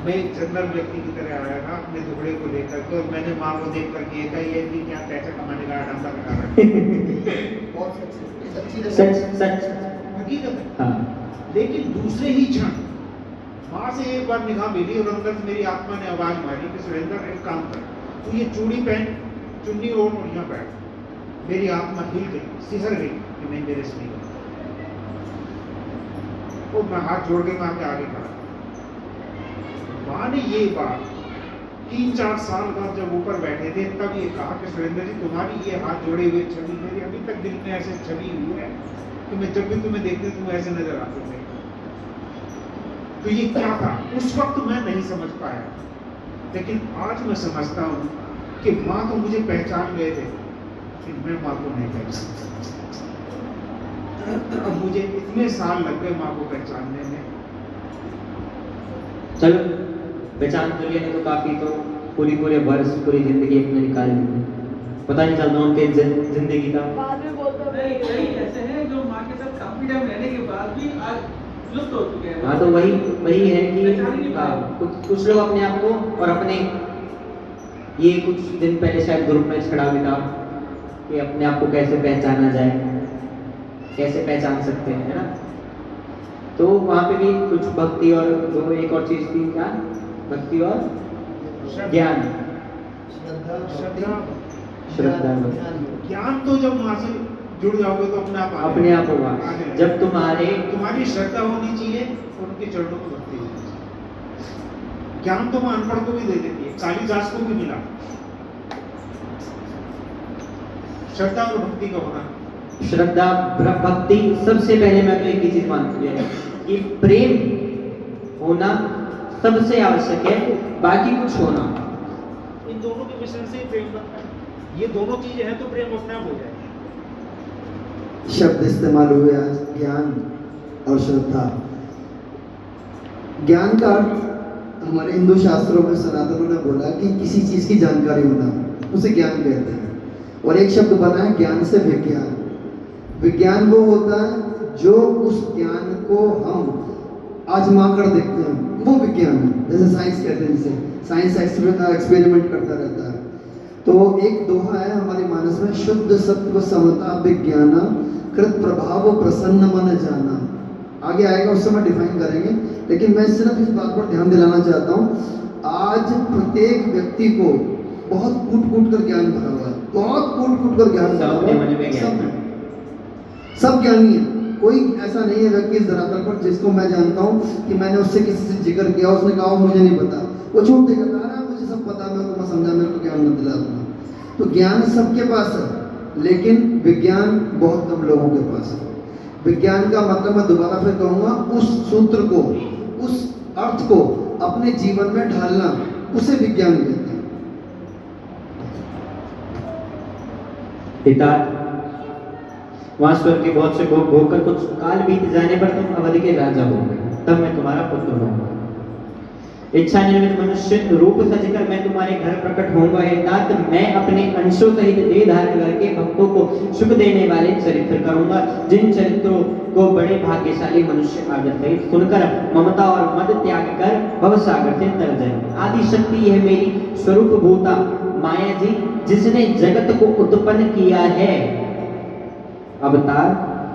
S9: मैं एक जनरल व्यक्ति की तरह आया था अपने टुकड़े को लेकर के, और मैंने माँ को देख करके ये कहा ये कि क्या पैसा कमाने का आडंबर लगा रहा है।
S2: बहुत सच्ची
S1: सच
S9: हकीकत है।
S1: हाँ।
S9: लेकिन दूसरे ही क्षण माँ से एक बार निगाह मिली और अंदर से मेरी आत्मा ने आवाज मारी कि सुरेंद्र एक काम कर, तू ये चूड़ी पहन, चुन्नी ओढ़ और यहाँ बैठ। मेरी आत्मा हिल गई, सिहर गई कि मैं मेरे से नहीं, और मैं हाथ जोड़ के माँ के आगे खड़ा। माँ ने ये बात 3-4 साल बाद जब ऊपर बैठे थे तब ये कहा कि सुरेंद्र जी तुम्हारी ये हाथ जोड़े हुए छवि मेरी अभी तक दिल में ऐसे छवि हुई है कि मैं जब भी तुम्हें देखते तुम ऐसे नजर आते थे। तो ये क्या था उस वक्त मैं नहीं समझ पाया, लेकिन आज मैं समझता हूँ कि माँ तो मुझे पहचान गए थे, लेकिन मैं माँ को नहीं पहचान। अब मुझे इतने साल लग गए माँ को पहचानने में।
S1: चलो पहचान तो लिया, नहीं तो काफी तो पूरी वर्ष पूरी जिंदगी अपने निकाल ली, पता नहीं चलता उनके जिंदगी का।
S4: बाद में बोलते
S5: नहीं, कई ऐसे हैं जो माँ के साथ काफी टाइम रहने के बाद भी आज लुप्त हो चुके हैं।
S1: हाँ तो वही है कि कुछ लोग अपने आप को और अपने ये कुछ दिन पहले शायद ग्रुप में छड़ा भी था कि अपने आप को कैसे पहचाना जाए, कैसे पहचान सकते हैं, है ना। तो वहाँ पे भी कुछ भक्ति और जो एक और चीज थी, क्या भक्ति और ज्ञान, श्रद्धा।
S9: ज्ञान तो जब माँ से जुड़ जाओगे तो
S1: अपने आप होगा। जब
S9: तुम्हारी श्रद्धा होनी चाहिए और उनके चरणों को भक्ति होनी चाहिए। ज्ञान तो माँ अनपढ़ को भी दे देती है, कालिदास को भी मिला। श्रद्धा और भक्ति का होना,
S1: श्रद्धा भक्ति सबसे पहले मैं तो एक ही चीज मानती है कि प्रेम होना सबसे आवश्यक है, बाकी कुछ होना।
S9: इन दोनों के मिश्रण से ही प्रेम बनता है। ये दोनों चीजें हैं तो प्रेम अपने आप हो जाएगा।
S2: शब्द इस्तेमाल हुए आज ज्ञान और श्रद्धा। ज्ञान का अर्थ हमारे हिंदू शास्त्रों में सनातनों ने बोला कि किसी चीज की जानकारी होना, उसे ज्ञान कहते हैं। और एक शब्द बना है ज्ञान से विज्ञान। विज्ञान वो होता है जो उस ज्ञान को हम आजमा कर देखते हैं, वो विज्ञान है। जैसे साइंस कहते हैं, जिसे साइंस एक्सपेरिमेंट करता रहता है। तो एक दोहा है हमारे मानस में, शुद्ध सत्व समता विज्ञान कृत प्रभाव प्रसन्न मन जाना। आगे आएगा, उससे मैं डिफाइन करेंगे, लेकिन मैं सिर्फ इस बात पर ध्यान दिलाना चाहता हूँ। आज प्रत्येक व्यक्ति को बहुत कूट कूट कर ज्ञान भरा हुआ है, बहुत कूट कूट कर ज्ञान भरा हुआ है। सब ज्ञानी है, कोई ऐसा नहीं है व्यक्ति इस धरातल पर जिसको मैं जानता हूँ कि मैंने उससे किसी से जिक्र किया, उसने कहा मुझे नहीं पता, वो झूठ देकर कहा रहा मुझे सब पता, मेरे को मैं समझा, मेरे को ज्ञान मत दिला दूंगा। तो ज्ञान सबके पास है, लेकिन विज्ञान बहुत कम लोगों के पास है। विज्ञान का मतलब मैं दोबारा फिर कहूँगा, उस सूत्र को, उस अर्थ को अपने जीवन में ढालना, उसे विज्ञान कहते हैं।
S1: पिता वहां स्वर्ग के बहुत से भोग भोगकर कुछ काल बीत जाने पर तुम अवधि के राजा होगे, तब मैं तुम्हारा पुत्र होऊंगा। इच्छा निर्मित मनुष्य रूप सजकर मैं तुम्हारे घर प्रकट होऊंगा। हे तात, मैं अपने अंशों सहित देह धारण करके भक्तों को सुख देने वाले चरित्र करूंगा, जिन चरित्रों को बड़े भाग्यशाली मनुष्य आदर सहित सुनकर ममता और मद त्याग कर भवसागर से तर जाएंगे। आदि शक्ति यह मेरी स्वरूप भूता माया जी, जिसने जगत को उत्पन्न किया है, अवतार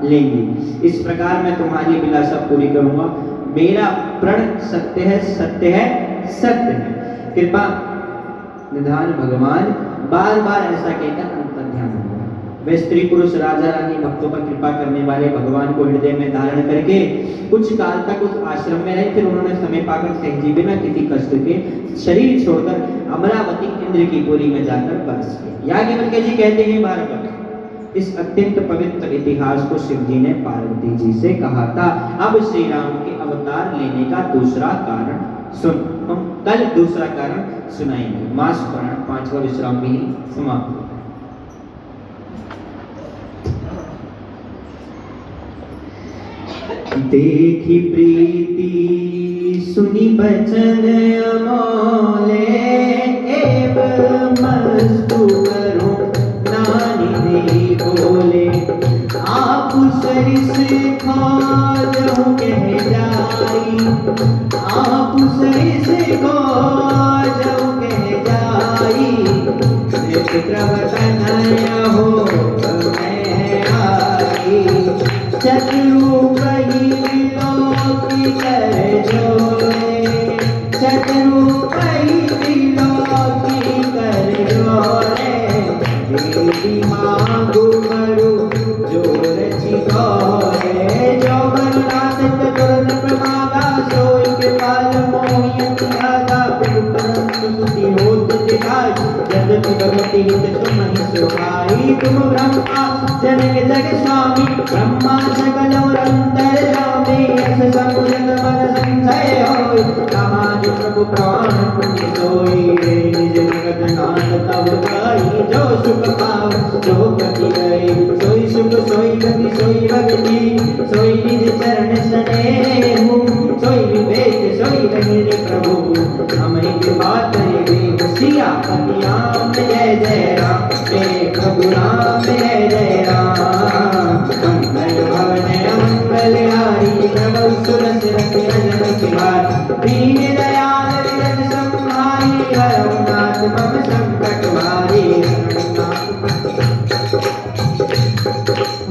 S1: लेंगी। इस प्रकार मैं तुम्हारी अभिलाषा पूरी करूंगा। मेरा प्रण सत्य है, सत्य है, सत्य है। कृपा निधान भगवान बार बार ऐसा कहकर अंतर्ध्यान होगा। वे स्त्री पुरुष राजा रानी भक्तों पर कृपा करने वाले भगवान को हृदय में धारण करके कुछ काल तक उस आश्रम में रहे। फिर उन्होंने समय पाकर सहजी बिना किसी कष्ट के शरीर छोड़कर अमरावती इंद्रकीपुरी में जाकर बस गए। याज्ञवल्क्य जी कहते हैं बार-बार, इस अत्यंत पवित्र इतिहास को शिव जी ने पार्वती जी से कहा था। अब श्री राम के अवतार लेने का दूसरा कारण सुन, हम कल दूसरा कारण सुनाएंगे। मास पुराण 5वां विश्राम भी समाप्त। देखी प्रीति सुनी बचन अमोले, एव मस्तु करो नानी बोले। आप सरिस खोजहु कह जाई, आप सरिस खोजहु कह जाई। चित्रवतन हो मैं आई, चतुरु कही विलोकी कर जोरे, चतुरु कही विलोकी कर जोरे। देवी मांगु मरु जोर चितोरे, जो बरनाथ तुरन प्रमादा सोई के पाल मोहियत आदा। परंतु सुति होत दिखाई, जगत भगवती हित तुम ही सुखाई। तुम ब्रह्मा जनक जग स्वामी, ब्रह्मा सकल और अंतर्यामी। यस समुझत मन संशय होय, समाज प्रभु प्राण पुण्य सोई। निज जगत नाथ तब गाई, जो सुख पाव जो गति गई। सोई सुख सोई गति सोई भगति, सोई निज चरण स्नेहु। सोई विवेक सोई रहे प्रभु, हमें कृपा करे सिया पति राम। जय जय राम, मेरे प्रभु राम जय जय राम। मंगल भवन मंगलहारी, प्रभु सुरस रति रजन किवार। दीन दयाल विरज संहारी, हरौ नाथ मम संकट भारी।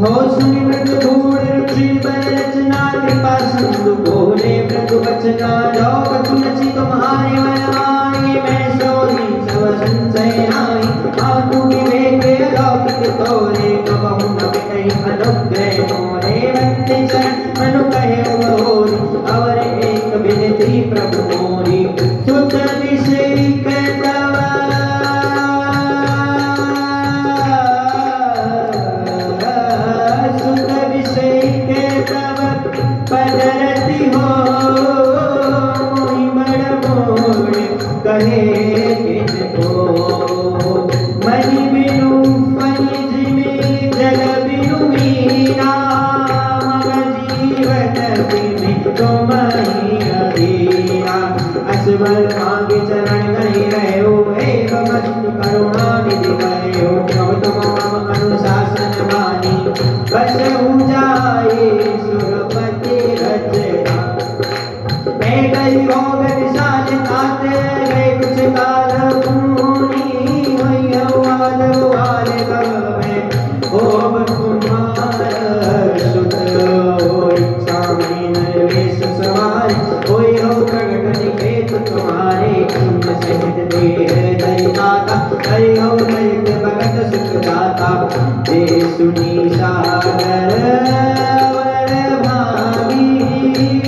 S1: हो सुनि मृग भूर रुचि बर रचना, कृपा सिंधु बोले प्रभु बचना। जो तुलसी तुम्हारे मन माए, मैं सोई सब संशय नाई। आपु विवेक अलौकिक तोरे, कबहु न कहि अनुग्रह मोरे। वंदे चरण मनु कहे मोरी, अवर एक विनती प्रभु मोरी। सुत अभिषेक तव पदरति हो, हरित भगत सुख दाता जे सुनी सागर वर भागी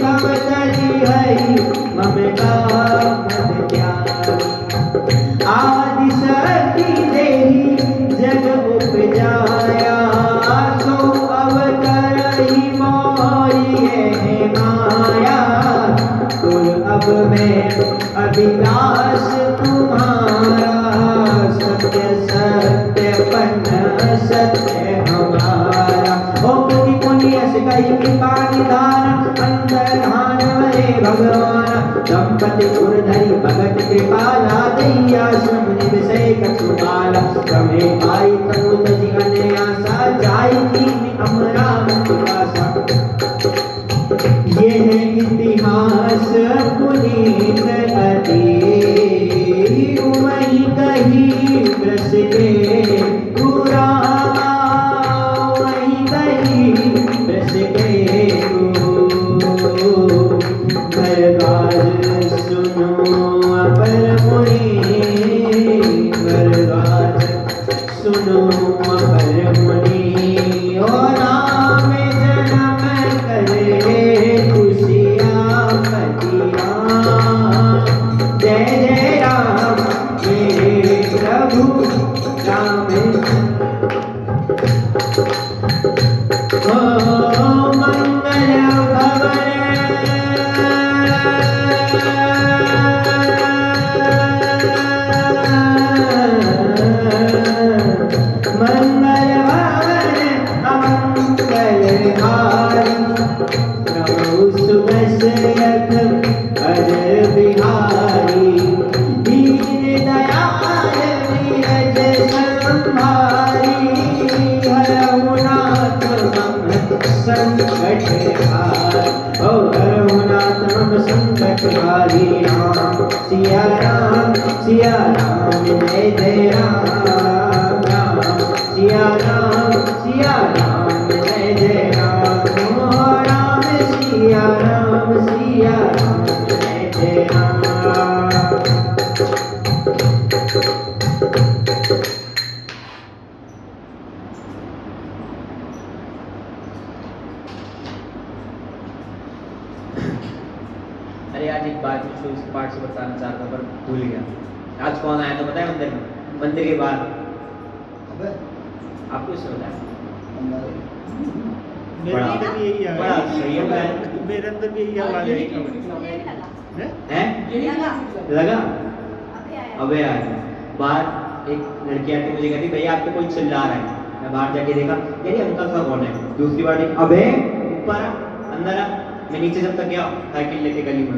S1: भव तरी हरि ममता मद त्यागी आदि शक्ति देहि जग उपजाया सो अवतरहि मोहि है माया तुम अब मैं अभिलाष तुम्हारा सत्य सत्य पन सत्य हमारा ओ पुनि पुनि अस कहि कृपा निधान अंतर ध्यान वरे भगवान दंपति गुर धरि भगत कृपाला दैया श्रम विषय कछुकाला क्रमे पाई तनु तजि अनयासा जाई तीन अमरा मुकासा ये है इतिहास पुनीत अति वही कही ब्रस के पुराना वही कही ब्रस के भरद्वाज सुनो अपर मुनि भरद्वाज सुनो अपर मुनि और नाम जन्म करे खुशियाँ पतिया जय जय राम मेरे प्रभु राम ओ मंगल भवन मंगल भवन अमंगल हारी प्रभु सुबसयत अजर बिहारी दीन दयाल नीरज संभारी हरहु नाथ मम संकट हार ओ हरहु नाथ मम संकट हारी राम सिया राम जय जय राम राम सिया राम जय जय राम ओ राम सिया राम जय जय राम अरे आज एक बात जो इस पाठ से बताना चाहता पर भूल गया। आज कौन आया तो बताया मंदिर के बाहर आपको इससे बताया
S9: मेरे अंदर भी यही
S1: बड़ा
S9: आया
S1: सही है
S9: मेरे अंदर भी यही आवाज आई
S1: हैं लगा अबे आया बाहर एक लड़की आती मुझे कहती भैया आपको कोई चिल्ला रहा है। मैं बाहर जाके देखा यार ये अंकल का कौन है। दूसरी बार अबे ऊपर अंदर आ। मैं नीचे जब तक गया साइकिल लेके गली में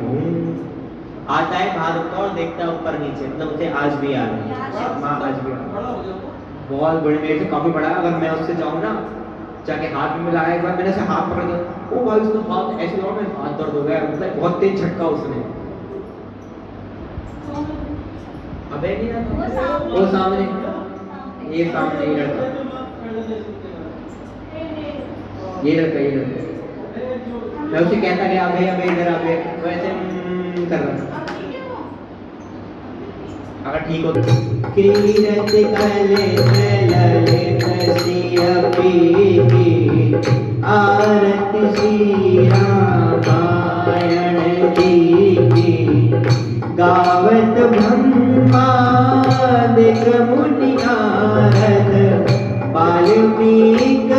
S1: आता है बाहर रुकता और देखता है ऊपर नीचे मतलब मुझे आज भी याद है। हाँ आज भी बहुत बड़े मेरे से काफी बड़ा है। अगर मैं उससे जाऊँ ना जाके हाथ में मिलाया एक बार मैंने ऐसे हाथ पकड़ दिया ओ भाई उसका हाथ ऐसे लगा मेरा हाथ दर्द हो गया मतलब बहुत तेज झटका उसने। अबे नहीं आता वो सामने ये सामने ये लड़का मैं उसे कहता गया अबे अबे इधर अबे तो ऐसे कर रहा अगर ठीक हो कीरत कले ललित सिया पी आरती श्री रामायण की गावत ब्रह्मादिक मुनि नारद वाल्मीक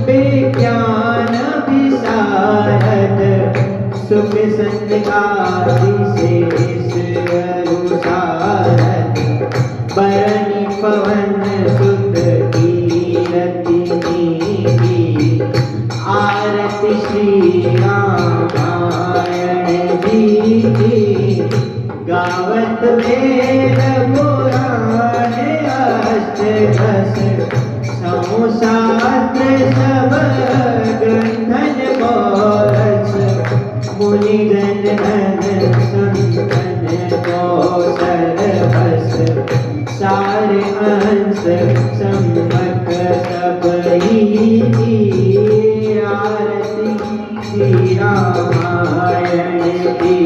S1: विज्ञान विशारद सुख संगादि शेष अनुसारद बरनि पवन सुत कीरति नीति आरती श्री रामायण जी की गावत वेद पुराण अष्टदश शास्त्र सब ग्रंथन गौरस मुनि जन धन संतन कौशल बस सारे अंश सम्मत सब ही आरती श्री रामायण की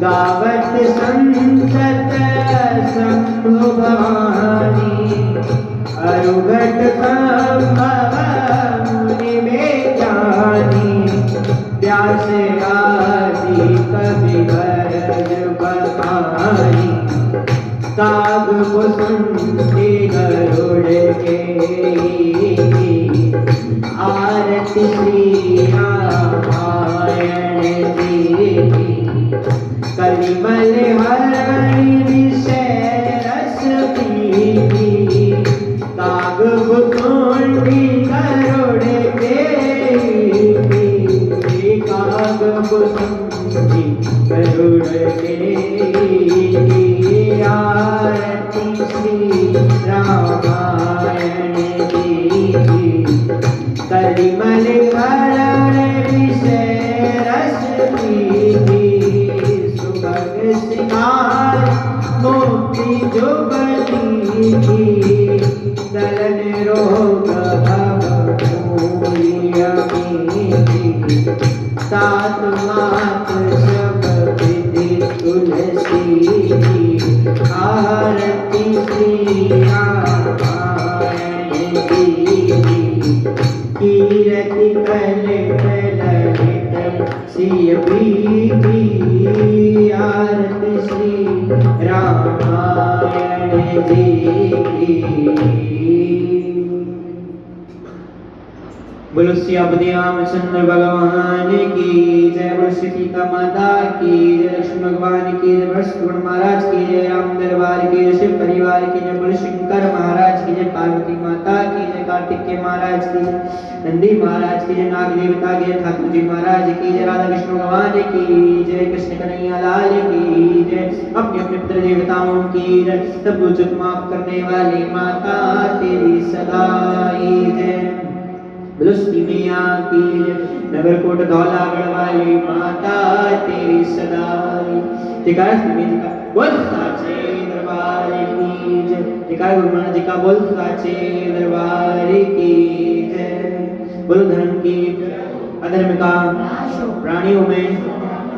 S1: गावत संसत शंभु भवानी अरुघट संभव मुनि में जानी व्यास आदि कवि भरत बखानी काग कुसुम गरुड़ के आरती श्री रामायण जी कलिमल हरणि विषय रस पीती काग कुसुम गरुड़ के काग कुसुम गरुड़ के आरती श्री रामायण की कलिमल हरण विषय रस पीती सुभग सिंगार मोती जुगती दलन रोग भव सात मात सब विधि तुलसी आरती श्री रामायण कीरति कल ललित सिय प्रीति आरती श्री रामायण जी बोलो सियापति रामचंद्र भगवान की जय। बोलो श्री सीता माता की जय, लक्ष्मण भगवान की जय, भरतगुण महाराज की जय, राम दरबार की जय, शिव परिवार की जय, बोलो शंकर महाराज की जय, पार्वती माता की जय, कार्तिकेय महाराज की जय, नंदी महाराज की जय, नाग देवता की जय, ठाकुर जी महाराज की जय, राधा कृष्ण भगवान की जय, कृष्ण कन्हैया लाल की जय, अपने अपने पितृ देवताओं की जय, सब कुछ माफ करने वाली माता तेरी सदाई जय। बलुस्ती मैया की नगरकोट धौलागढ़ वाली माता तेरी सदाई जयकार बोल साचे दरबार की जय, जयकार गुरु महाराज जी का बोल साचे दरबार की जय। बोलो धर्म की अधर्म का प्राणियों में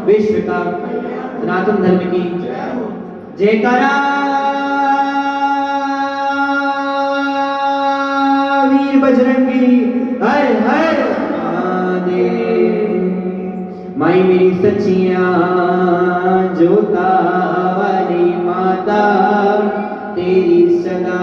S1: विश्व का सनातन धर्म की जयकारा वीर बजरंगी हर हर महादेव। माई मेरी सच्चियां जोता वाली माता तेरी सदा